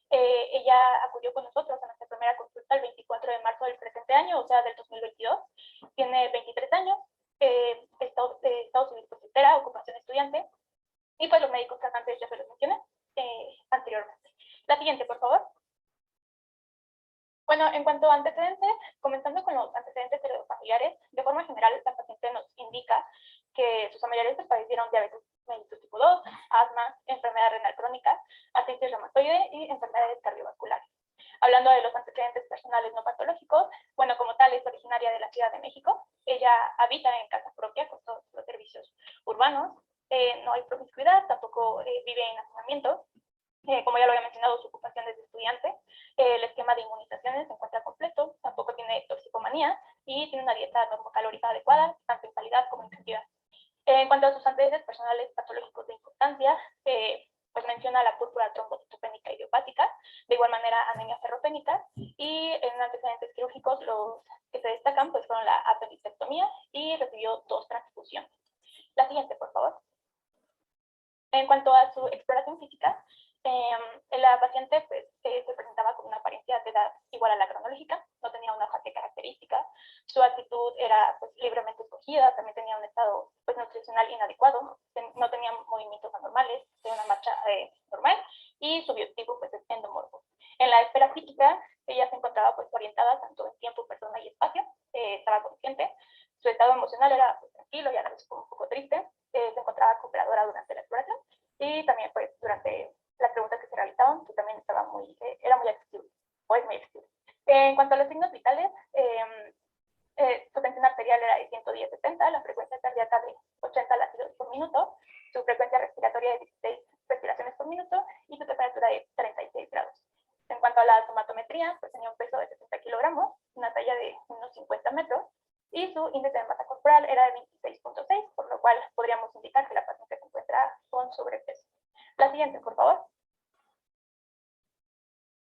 Ella acudió con nosotros a nuestra primera consulta el 24 de marzo del presente año, o sea, del 2022. Tiene 23 años, estado civil soltera, ocupación estudiante, y pues los médicos tratantes ya se los mencioné anteriormente. La siguiente, por favor. Bueno, en cuanto a antecedentes, comenzando con los antecedentes de los familiares, de forma general la paciente nos indica que sus familiares pues, padecieron diabetes mellitus tipo 2, asma, enfermedad renal crónica, artritis reumatoide y enfermedades cardiovasculares. Hablando de los antecedentes personales no patológicos, bueno, como tal es originaria de la Ciudad de México, ella habita en casa propia con todos los servicios urbanos, no hay promiscuidad, tampoco vive en hacinamiento. Como ya lo había mencionado, su ocupación es de estudiante, el esquema de inmunizaciones se encuentra completo, tampoco tiene toxicomanía y tiene una dieta normocalórica adecuada, tanto en calidad como en cantidad. En cuanto a sus antecedentes personales patológicos de importancia, pues menciona la púrpura trombocitopénica idiopática, de igual manera anemia ferropénica, y en antecedentes quirúrgicos los que se destacan pues fueron la apendicectomía y recibió 2 transfusiones. La siguiente, por favor. En cuanto a su exploración física, la paciente pues, se presentaba con una apariencia de edad igual a la cronológica, no tenía una fase característica, su actitud era pues, libremente escogida, también tenía un estado pues, nutricional inadecuado, no tenía movimientos anormales, tenía una marcha normal y su biotipo pues, es endomorfo. En la esfera psíquica, ella se encontraba pues, orientada tanto en tiempo, persona y espacio, estaba consciente, su estado emocional era pues, tranquilo, y lo ya la ves como un poco triste. Se encontraba cooperadora durante la exploración y también pues durante las preguntas que se realizaban, que también estaba era muy accesible, o es muy accesible. En cuanto a los signos vitales, su tensión arterial era de 110/70, la frecuencia cardíaca de 80 latidos por minuto, su frecuencia respiratoria de 16 respiraciones por minuto y su temperatura de 36 grados. En cuanto a la somatometría, pues tenía un peso de 70 kilogramos, una talla de unos 50 metros y su índice de masa corporal era de 26.6, por lo cual podríamos indicar que la paciente se encuentra con sobrepeso. La siguiente, por favor.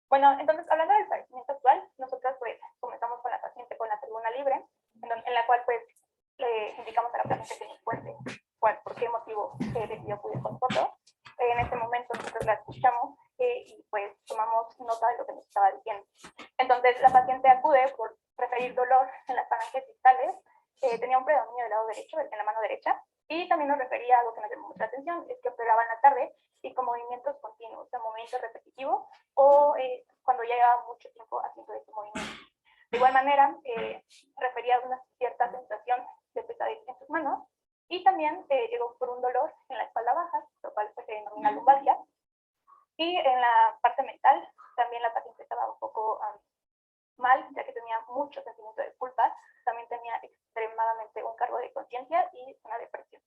Bueno, entonces, hablando del padecimiento actual, nosotros pues comenzamos con la paciente con la tribuna libre, en la cual pues le indicamos a la paciente que nos cuente por qué motivo decidió acudir con nosotros. En este momento nosotros la escuchamos y pues tomamos nota de lo que nos estaba diciendo. Entonces, la paciente acude por referir dolor en las falanges distales, tenía un predominio del lado derecho, en la mano derecha, y también nos refería a algo que nos llamó mucha atención, es que operaba en la tarde y con movimientos continuos, o sea, movimientos repetitivos, o cuando ya llevaba mucho tiempo haciendo ese movimiento. De igual manera, refería a una cierta sensación de pesadez en sus manos, y también llegó por un dolor en la espalda baja, lo cual pues, se denomina lumbalgia, y en la parte mental, también la paciente estaba un poco mal, ya que tenía mucho sentimiento de culpa, también tenía extremadamente un cargo de conciencia y una depresión.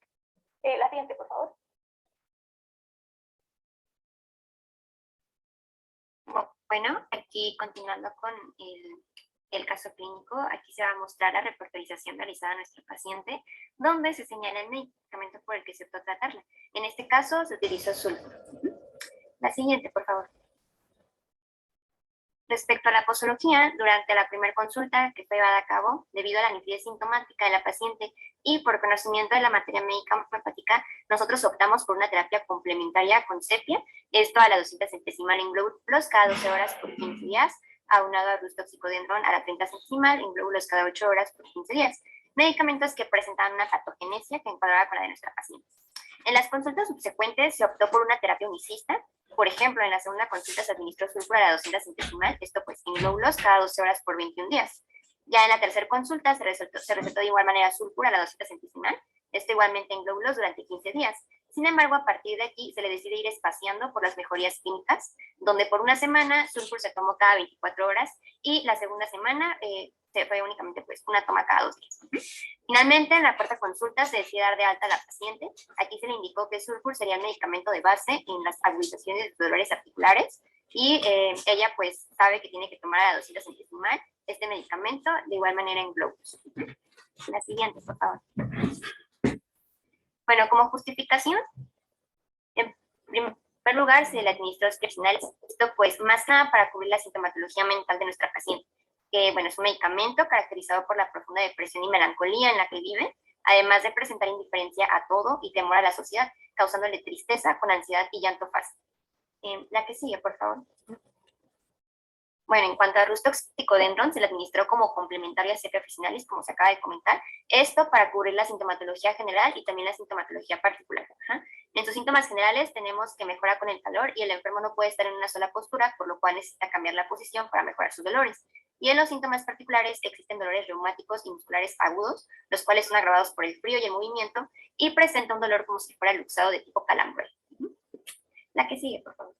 La siguiente, por favor. Bueno, aquí continuando con el caso clínico, aquí se va a mostrar la reportorización realizada a nuestro paciente, donde se señala el medicamento por el que se optó a tratarla. En este caso se utilizó sulfuro. La siguiente, por favor. Respecto a la posología, durante la primera consulta que fue llevada a cabo, debido a la nitidez sintomática de la paciente y por conocimiento de la materia médica homeopática, nosotros optamos por una terapia complementaria con sepia, esto a la 200 centesimal en glóbulos cada 12 horas por 15 días, aunado a rustoxicodendron a la 30 centesimal en glóbulos cada 8 horas por 15 días, medicamentos que presentaban una patogenesia que encuadraba con la de nuestra paciente. En las consultas subsecuentes se optó por una terapia unicista. Por ejemplo, en la segunda consulta se administró sulfuro a la 200 centesimal, esto pues en glóbulos cada 12 horas por 21 días. Ya en la tercera consulta se recetó de igual manera sulfuro a la 200 centesimal, esto igualmente en glóbulos durante 15 días. Sin embargo, a partir de aquí se le decide ir espaciando por las mejorías clínicas, donde por una semana sulfuro se tomó cada 24 horas y la segunda semana se fue únicamente pues una toma cada 2 días. Finalmente, en la cuarta consulta se decide dar de alta a la paciente. Aquí se le indicó que el sulfur sería el medicamento de base en las agudizaciones de dolores articulares y ella pues sabe que tiene que tomar a la 200 centesimal este medicamento de igual manera en globos. La siguiente, por favor. Bueno, como justificación, en primer lugar se le administró Skersinales, esto pues más que nada para cubrir la sintomatología mental de nuestra paciente, que bueno, es un medicamento caracterizado por la profunda depresión y melancolía en la que vive, además de presentar indiferencia a todo y temor a la sociedad, causándole tristeza con ansiedad y llanto fácil. La que sigue, por favor. Bueno, en cuanto a rustoxicodendron, se le administró como complementario a sepia officinalis, como se acaba de comentar, esto para cubrir la sintomatología general y también la sintomatología particular. En sus síntomas generales tenemos que mejora con el calor y el enfermo no puede estar en una sola postura, por lo cual necesita cambiar la posición para mejorar sus dolores. Y en los síntomas particulares existen dolores reumáticos y musculares agudos, los cuales son agravados por el frío y el movimiento, y presenta un dolor como si fuera luxado de tipo calambre. La que sigue, por favor.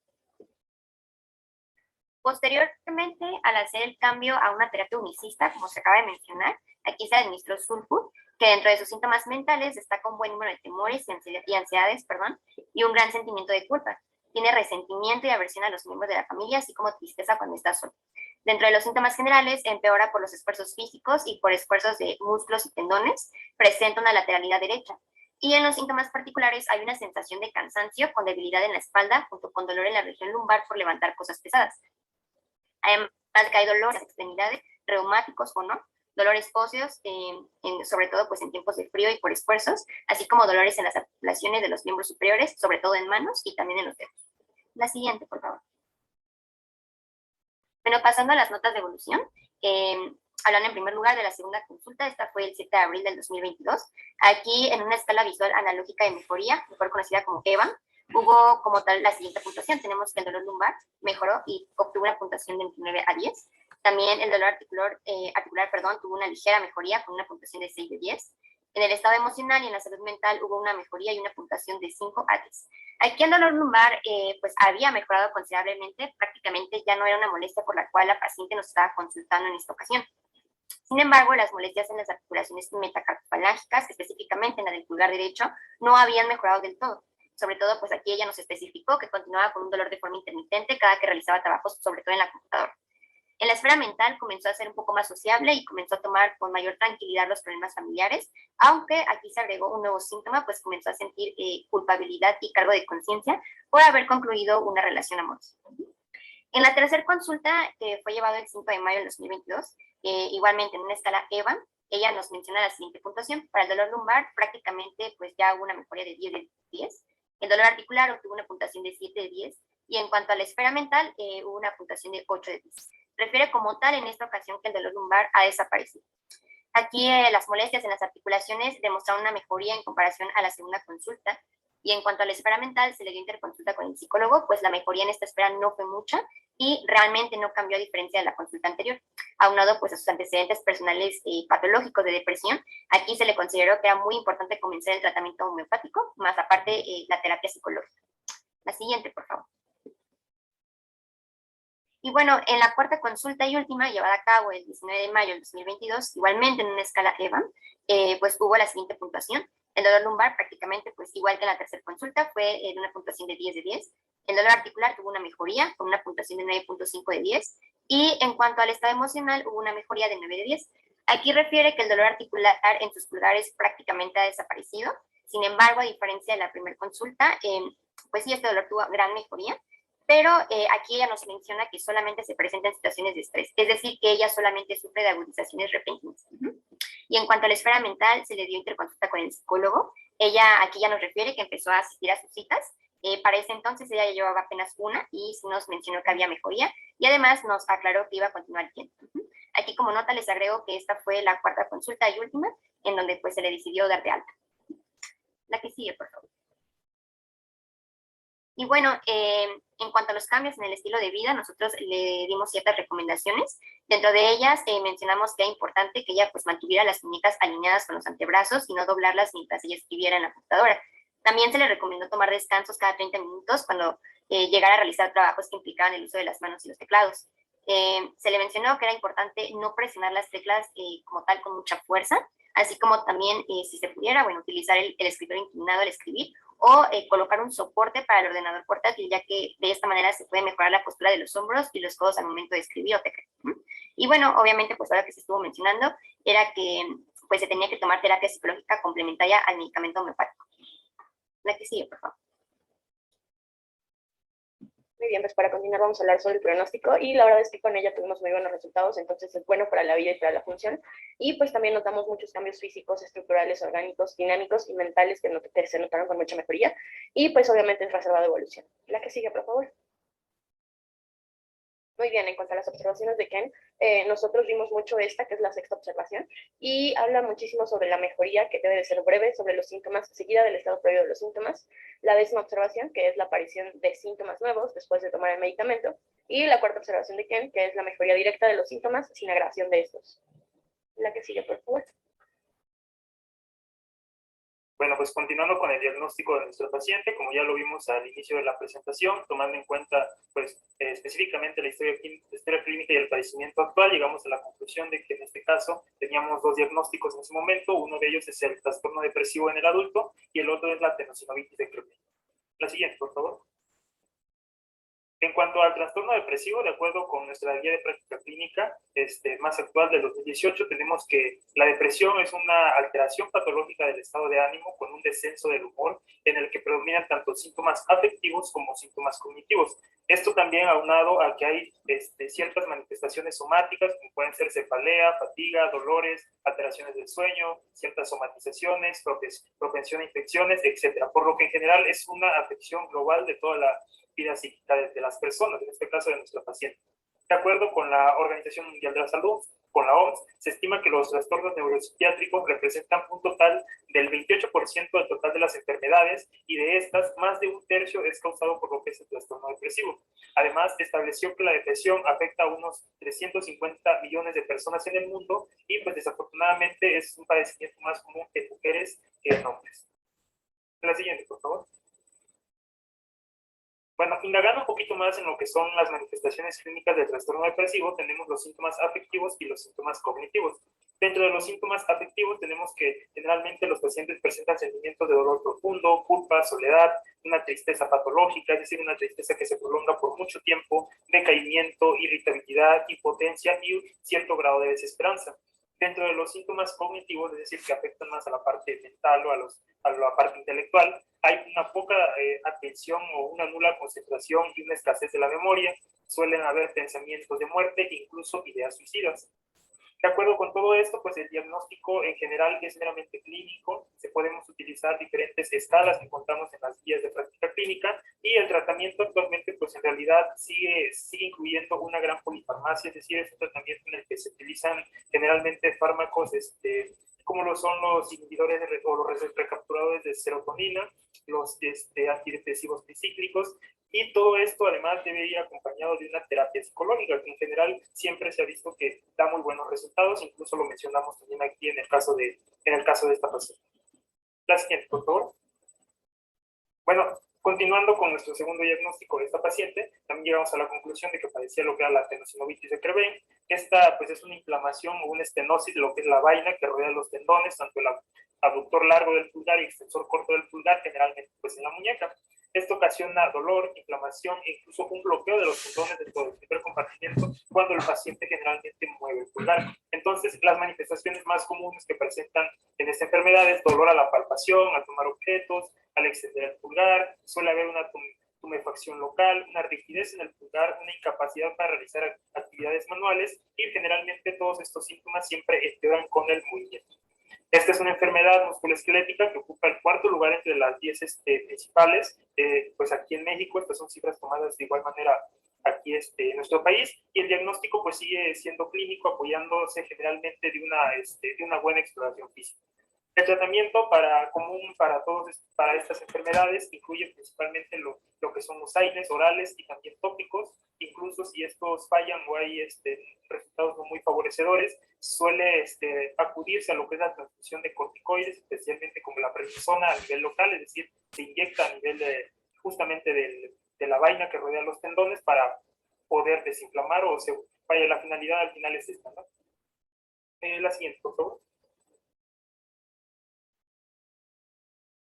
Posteriormente, al hacer el cambio a una terapia unicista, como se acaba de mencionar, aquí se administró sulfur, que dentro de sus síntomas mentales destaca un buen número de temores y ansiedades, y un gran sentimiento de culpa. Tiene resentimiento y aversión a los miembros de la familia, así como tristeza cuando está solo. Dentro de los síntomas generales, empeora por los esfuerzos físicos y por esfuerzos de músculos y tendones, presenta una lateralidad derecha. Y en los síntomas particulares hay una sensación de cansancio con debilidad en la espalda, junto con dolor en la región lumbar por levantar cosas pesadas. Además que hay dolores en las extremidades, reumáticos o no, dolores óseos, sobre todo pues en tiempos de frío y por esfuerzos, así como dolores en las articulaciones de los miembros superiores, sobre todo en manos y también en los dedos. La siguiente, por favor. Bueno, pasando a las notas de evolución, hablan en primer lugar de la segunda consulta, esta fue el 7 de abril del 2022. Aquí en una escala visual analógica de mejoría, mejor conocida como EVA, hubo como tal la siguiente puntuación. Tenemos que el dolor lumbar mejoró y obtuvo una puntuación de 29 a 10. También el dolor articular tuvo una ligera mejoría con una puntuación de 6 de 10. En el estado emocional y en la salud mental hubo una mejoría y una puntuación de 5 a 10. Aquí el dolor lumbar pues había mejorado considerablemente, prácticamente ya no era una molestia por la cual la paciente nos estaba consultando en esta ocasión. Sin embargo, las molestias en las articulaciones metacarpofalángicas, específicamente en la del pulgar derecho, no habían mejorado del todo. Sobre todo, pues aquí ella nos especificó que continuaba con un dolor de forma intermitente cada que realizaba trabajos, sobre todo en la computadora. En la esfera mental comenzó a ser un poco más sociable y comenzó a tomar con mayor tranquilidad los problemas familiares, aunque aquí se agregó un nuevo síntoma, pues comenzó a sentir culpabilidad y cargo de conciencia por haber concluido una relación amorosa. En la tercera consulta, que fue llevado el 5 de mayo del 2022, igualmente en una escala EVA, ella nos menciona la siguiente puntuación. Para el dolor lumbar, prácticamente pues ya hubo una mejoría de 10 de 10. El dolor articular obtuvo una puntuación de 7 de 10. Y en cuanto a la esfera mental, hubo una puntuación de 8 de 10. Refiere como tal en esta ocasión que el dolor lumbar ha desaparecido. Aquí las molestias en las articulaciones demostraron una mejoría en comparación a la segunda consulta. Y en cuanto a la esfera mental, se le dio interconsulta con el psicólogo, pues la mejoría en esta esfera no fue mucha y realmente no cambió a diferencia de la consulta anterior. Aunado pues a sus antecedentes personales patológicos de depresión, aquí se le consideró que era muy importante comenzar el tratamiento homeopático, más aparte la terapia psicológica. La siguiente, por favor. Y bueno, en la cuarta consulta y última, llevada a cabo el 19 de mayo del 2022, igualmente en una escala EVA, pues hubo la siguiente puntuación. El dolor lumbar prácticamente, pues igual que en la tercera consulta, fue de una puntuación de 10 de 10. El dolor articular tuvo una mejoría con una puntuación de 9.5 de 10. Y en cuanto al estado emocional, hubo una mejoría de 9 de 10. Aquí refiere que el dolor articular en sus pulgares prácticamente ha desaparecido. Sin embargo, a diferencia de la primera consulta, pues sí, este dolor tuvo gran mejoría. Pero aquí ella nos menciona que solamente se presenta en situaciones de estrés, es decir, que ella solamente sufre de agudizaciones repentinas. Y en cuanto a la esfera mental, se le dio interconsulta con el psicólogo. Ella aquí ya nos refiere que empezó a asistir a sus citas. Para ese entonces ella ya llevaba apenas una y nos mencionó que había mejoría y además nos aclaró que iba a continuar yendo. Aquí como nota les agrego que esta fue la cuarta consulta y última en donde pues se le decidió dar de alta. La que sigue, por favor. Y bueno, en cuanto a los cambios en el estilo de vida, nosotros le dimos ciertas recomendaciones. Dentro de ellas mencionamos que era importante que ella pues mantuviera las muñecas alineadas con los antebrazos y no doblarlas mientras ella escribiera en la computadora. También se le recomendó tomar descansos cada 30 minutos cuando llegara a realizar trabajos que implicaban el uso de las manos y los teclados. Se le mencionó que era importante no presionar las teclas como tal con mucha fuerza, así como también, si se pudiera, bueno, utilizar el escritorio inclinado al escribir o colocar un soporte para el ordenador portátil, ya que de esta manera se puede mejorar la postura de los hombros y los codos al momento de escribir o teclear. Y bueno, obviamente, pues ahora que se estuvo mencionando, era que pues se tenía que tomar terapia psicológica complementaria al medicamento homeopático. La que sigue, por favor. Muy bien, pues para continuar vamos a hablar sobre el pronóstico y la verdad es que con ella tuvimos muy buenos resultados, entonces es bueno para la vida y para la función. Y pues también notamos muchos cambios físicos, estructurales, orgánicos, dinámicos y mentales que se notaron con mucha mejoría. Y pues obviamente es reservado de evolución. La que sigue, por favor. Muy bien, en cuanto a las observaciones de Ken, nosotros vimos mucho esta, que es la sexta observación, y habla muchísimo sobre la mejoría, que debe de ser breve, sobre los síntomas, seguida del estado previo de los síntomas, la décima observación, que es la aparición de síntomas nuevos después de tomar el medicamento, y la cuarta observación de Ken, que es la mejoría directa de los síntomas sin agravación de estos. La que sigue, por favor. Bueno, pues continuando con el diagnóstico de nuestro paciente, como ya lo vimos al inicio de la presentación, tomando en cuenta pues específicamente la historia clínica y el padecimiento actual, llegamos a la conclusión de que en este caso teníamos dos diagnósticos en ese momento. Uno de ellos es el trastorno depresivo en el adulto y el otro es la tenosinovitis de Creutzfeldt. La siguiente, por favor. En cuanto al trastorno depresivo, de acuerdo con nuestra guía de práctica clínica más actual del 2018, tenemos que la depresión es una alteración patológica del estado de ánimo con un descenso del humor en el que predominan tanto síntomas afectivos como síntomas cognitivos. Esto también aunado a que hay ciertas manifestaciones somáticas, como pueden ser cefalea, fatiga, dolores, alteraciones del sueño, ciertas somatizaciones, propensión a infecciones, etc. Por lo que en general es una afección global de toda la vida psíquica de las personas, en este caso de nuestra paciente. De acuerdo con la Organización Mundial de la Salud, con la OMS, se estima que los trastornos neuropsiquiátricos representan un total del 28% del total de las enfermedades, y de estas, más de un tercio es causado por lo que es el trastorno depresivo. Además, estableció que la depresión afecta a unos 350 millones de personas en el mundo, y pues desafortunadamente es un padecimiento más común en mujeres que en hombres. La siguiente, por favor. Bueno, indagando un poquito más en lo que son las manifestaciones clínicas del trastorno depresivo, tenemos los síntomas afectivos y los síntomas cognitivos. Dentro de los síntomas afectivos tenemos que generalmente los pacientes presentan sentimientos de dolor profundo, culpa, soledad, una tristeza patológica, es decir, una tristeza que se prolonga por mucho tiempo, decaimiento, irritabilidad, impotencia y cierto grado de desesperanza. Dentro de los síntomas cognitivos, es decir, que afectan más a la parte mental o a la parte intelectual, hay una poca atención o una nula concentración y una escasez de la memoria. Suelen haber pensamientos de muerte e incluso ideas suicidas. De acuerdo con todo esto, pues el diagnóstico en general es meramente clínico. Podemos utilizar diferentes escalas que encontramos en las guías de práctica clínica, y el tratamiento actualmente pues en realidad sigue incluyendo una gran polifarmacia, es decir, es un tratamiento en el que se utilizan generalmente fármacos como lo son los inhibidores o los recapturadores de serotonina, los antidepresivos tricíclicos, y todo esto además debe ir acompañado de una terapia psicológica, que en general siempre se ha visto que da muy buenos resultados. Incluso lo mencionamos también aquí en el caso de esta paciente. La siguiente, por favor. Bueno, continuando con nuestro segundo diagnóstico de esta paciente, también llegamos a la conclusión de que padecía lo que era la tenosinovitis de Kreben. Esta pues es una inflamación o una estenosis de lo que es la vaina que rodea los tendones, tanto el abductor largo del pulgar y extensor corto del pulgar, generalmente pues en la muñeca. Esto ocasiona dolor, inflamación e incluso un bloqueo de los tendones dentro del primer compartimento cuando el paciente generalmente mueve el pulgar. Entonces, las manifestaciones más comunes que presentan en esta enfermedad es dolor a la palpación, al tomar objetos, al extender el pulgar. Suele haber una tumefacción local, una rigidez en el pulgar, una incapacidad para realizar actividades manuales, y generalmente todos estos síntomas siempre empeoran con el movimiento. Esta es una enfermedad musculoesquelética que ocupa el cuarto lugar entre las 10 principales, pues aquí en México. Estas son cifras tomadas de igual manera aquí en nuestro país, y el diagnóstico pues sigue siendo clínico, apoyándose generalmente de una buena exploración física. El tratamiento común para estas enfermedades incluye principalmente lo que son los AINES orales y también tópicos. Incluso si estos fallan o hay resultados no muy favorecedores, suele acudirse a lo que es la transfusión de corticoides, especialmente como la prednisona a nivel local, es decir, se inyecta a nivel justamente de la vaina que rodea los tendones para poder desinflamar, la finalidad al final es esta, ¿no? La siguiente, por favor.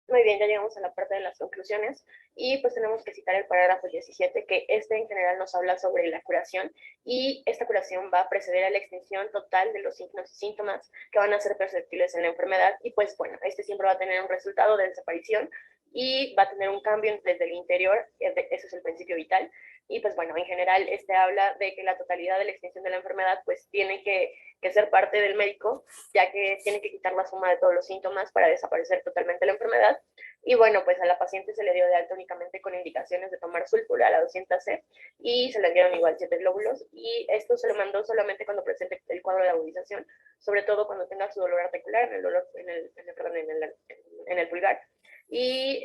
Muy bien, ya llegamos a la parte de las conclusiones, y pues tenemos que citar el parágrafo 17, que en general nos habla sobre la curación, y esta curación va a preceder a la extinción total de los signos y síntomas que van a ser perceptibles en la enfermedad, y pues bueno, siempre va a tener un resultado de desaparición y va a tener un cambio desde el interior. Ese es el principio vital. Y pues bueno, en general habla de que la totalidad de la extinción de la enfermedad pues tiene que ser parte del médico, ya que tiene que quitar la suma de todos los síntomas para desaparecer totalmente la enfermedad. Y bueno, pues a la paciente se le dio de alta únicamente con indicaciones de tomar sulfura, la 200C, y se le dieron igual 7 glóbulos, y esto se le mandó solamente cuando presente el cuadro de agudización, sobre todo cuando tenga su dolor articular, en el pulgar. Y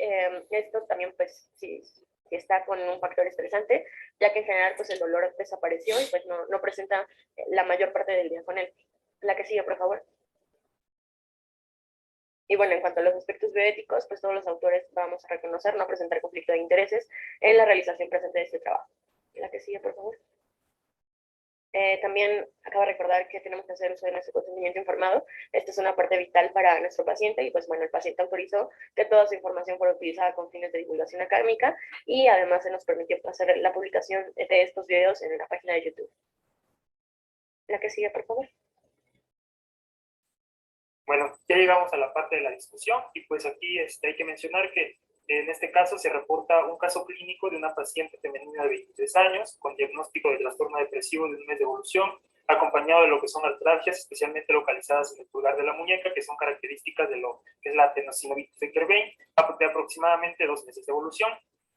esto también pues sí está con un factor estresante, ya que en general pues el dolor desapareció y pues no presenta la mayor parte del día con él. La que sigue, por favor. Y bueno, en cuanto a los aspectos bioéticos, pues todos los autores vamos a reconocer no presentar conflicto de intereses en la realización presente de este trabajo. La que sigue, por favor. También acabo de recordar que tenemos que hacer uso de nuestro consentimiento informado. Esta es una parte vital para nuestro paciente, y pues bueno, el paciente autorizó que toda su información fuera utilizada con fines de divulgación académica, y además se nos permitió hacer la publicación de estos videos en la página de YouTube. La que sigue, por favor. Bueno, ya llegamos a la parte de la discusión, y pues aquí hay que mencionar que en este caso se reporta un caso clínico de una paciente femenina de 23 años con diagnóstico de trastorno depresivo de un mes de evolución, acompañado de lo que son artralgias, especialmente localizadas en el pulgar de la muñeca, que son características de lo que es la tenosinovitis de Kreben, de aproximadamente 2 meses de evolución.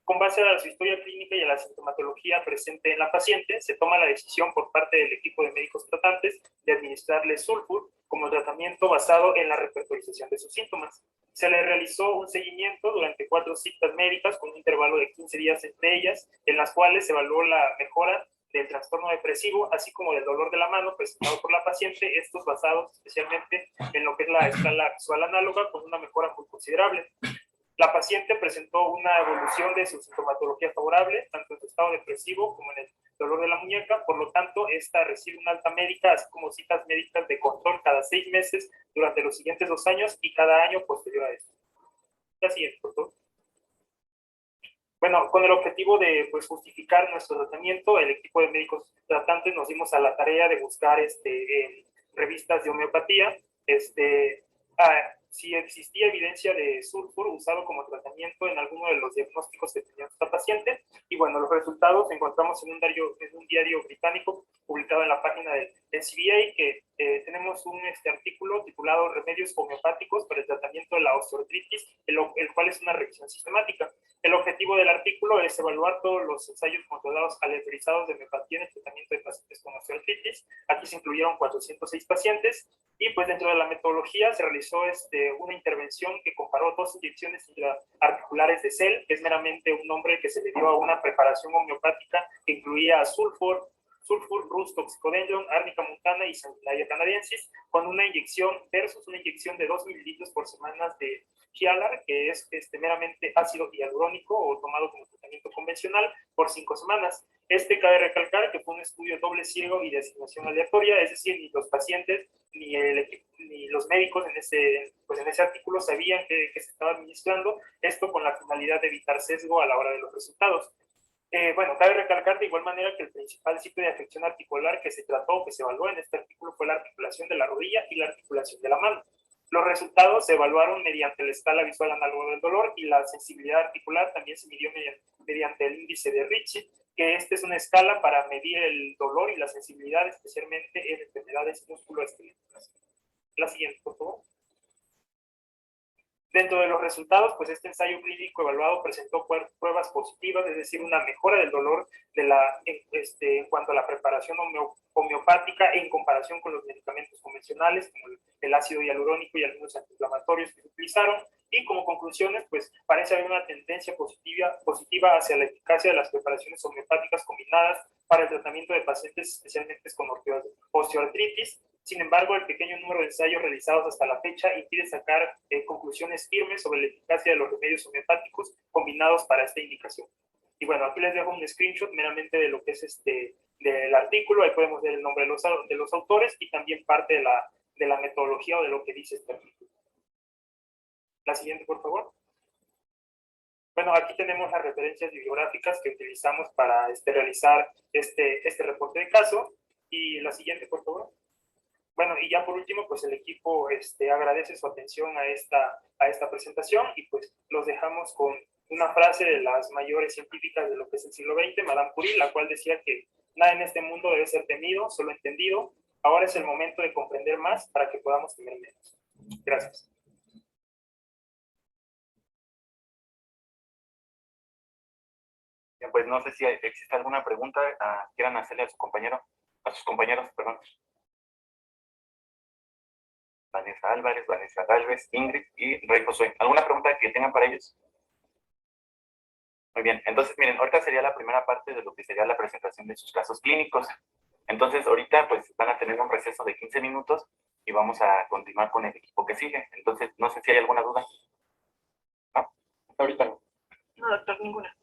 Con base a su historia clínica y a la sintomatología presente en la paciente, se toma la decisión por parte del equipo de médicos tratantes de administrarle sulfur como tratamiento basado en la repertorización de sus síntomas. Se le realizó un seguimiento durante 4 citas médicas con un intervalo de 15 días entre ellas, en las cuales se evaluó la mejora del trastorno depresivo, así como del dolor de la mano presentado por la paciente, estos basados especialmente en lo que es la escala visual análoga, con una mejora muy considerable. La paciente presentó una evolución de su sintomatología favorable, tanto en su estado depresivo como en el dolor de la muñeca, por lo tanto, esta recibe una alta médica, así como citas médicas de control cada 6 meses durante los siguientes 2 años y cada año posterior a esto. La siguiente, por favor. Bueno, con el objetivo de justificar nuestro tratamiento, el equipo de médicos tratantes nos dimos a la tarea de buscar revistas de homeopatía, si existía evidencia de sulfur usado como tratamiento en alguno de los diagnósticos que tenía esta paciente. Y bueno, los resultados encontramos en un diario británico publicado en la página del NCBA, que tenemos un artículo titulado Remedios homeopáticos para el tratamiento de la osteoartritis, el cual es una revisión sistemática. El objetivo del artículo es evaluar todos los ensayos controlados aleatorizados de homeopatía en el tratamiento de pacientes con osteoartritis. Aquí se incluyeron 406 pacientes y pues dentro de la metodología se realizó una intervención que comparó 2 inyecciones intraarticulares de CEL, que es meramente un nombre que se le dio a una preparación homeopática que incluía sulfur, Rus toxicodendron, Arnica montana y Sanguinaria canadiensis, con una inyección versus una inyección de 2 mililitros por semana de Gialar, que es meramente ácido hialurónico o tomado como tratamiento convencional por 5 semanas. Cabe recalcar que fue un estudio doble ciego y de asignación aleatoria, es decir, ni los pacientes ni los médicos en ese artículo sabían que se estaba administrando, esto con la finalidad de evitar sesgo a la hora de los resultados. Cabe recalcar de igual manera que el principal sitio de afección articular que se evaluó en este artículo fue la articulación de la rodilla y la articulación de la mano. Los resultados se evaluaron mediante la escala visual análoga del dolor y la sensibilidad articular también se midió mediante el índice de Ritchie, que es una escala para medir el dolor y la sensibilidad, especialmente en enfermedades musculoesqueléticas. La siguiente, por favor. Dentro de los resultados, pues este ensayo clínico evaluado presentó pruebas positivas, es decir, una mejora del dolor en cuanto a la preparación homeopática en comparación con los medicamentos convencionales, como el ácido hialurónico y algunos antiinflamatorios que se utilizaron. Y como conclusiones, pues parece haber una tendencia positiva hacia la eficacia de las preparaciones homeopáticas combinadas para el tratamiento de pacientes especialmente con osteoartritis. Sin embargo, el pequeño número de ensayos realizados hasta la fecha impide sacar conclusiones firmes sobre la eficacia de los remedios homeopáticos combinados para esta indicación. Y bueno, aquí les dejo un screenshot meramente de lo que es del artículo. Ahí podemos ver el nombre de los autores y también parte de la metodología o de lo que dice este artículo. La siguiente, por favor. Bueno, aquí tenemos las referencias bibliográficas que utilizamos para realizar este reporte de caso. Y la siguiente, por favor. Bueno, y ya por último, pues el equipo agradece su atención a esta presentación y pues los dejamos con una frase de las mayores científicas de lo que es el siglo XX, Madame Curie, la cual decía que nada en este mundo debe ser temido, solo entendido. Ahora es el momento de comprender más para que podamos temer menos. Gracias. Bien, pues no sé si existe alguna pregunta quieran hacerle a sus compañeros, perdón. Vanessa Álvarez, Vanessa Galvez, Ingrid y Rey Josué. ¿Alguna pregunta que tengan para ellos? Muy bien, entonces miren, ahorita sería la primera parte de lo que sería la presentación de sus casos clínicos. Entonces ahorita pues van a tener un receso de 15 minutos y vamos a continuar con el equipo que sigue. Entonces no sé si hay alguna duda. ¿No? Ahorita no. No, doctor, ninguna.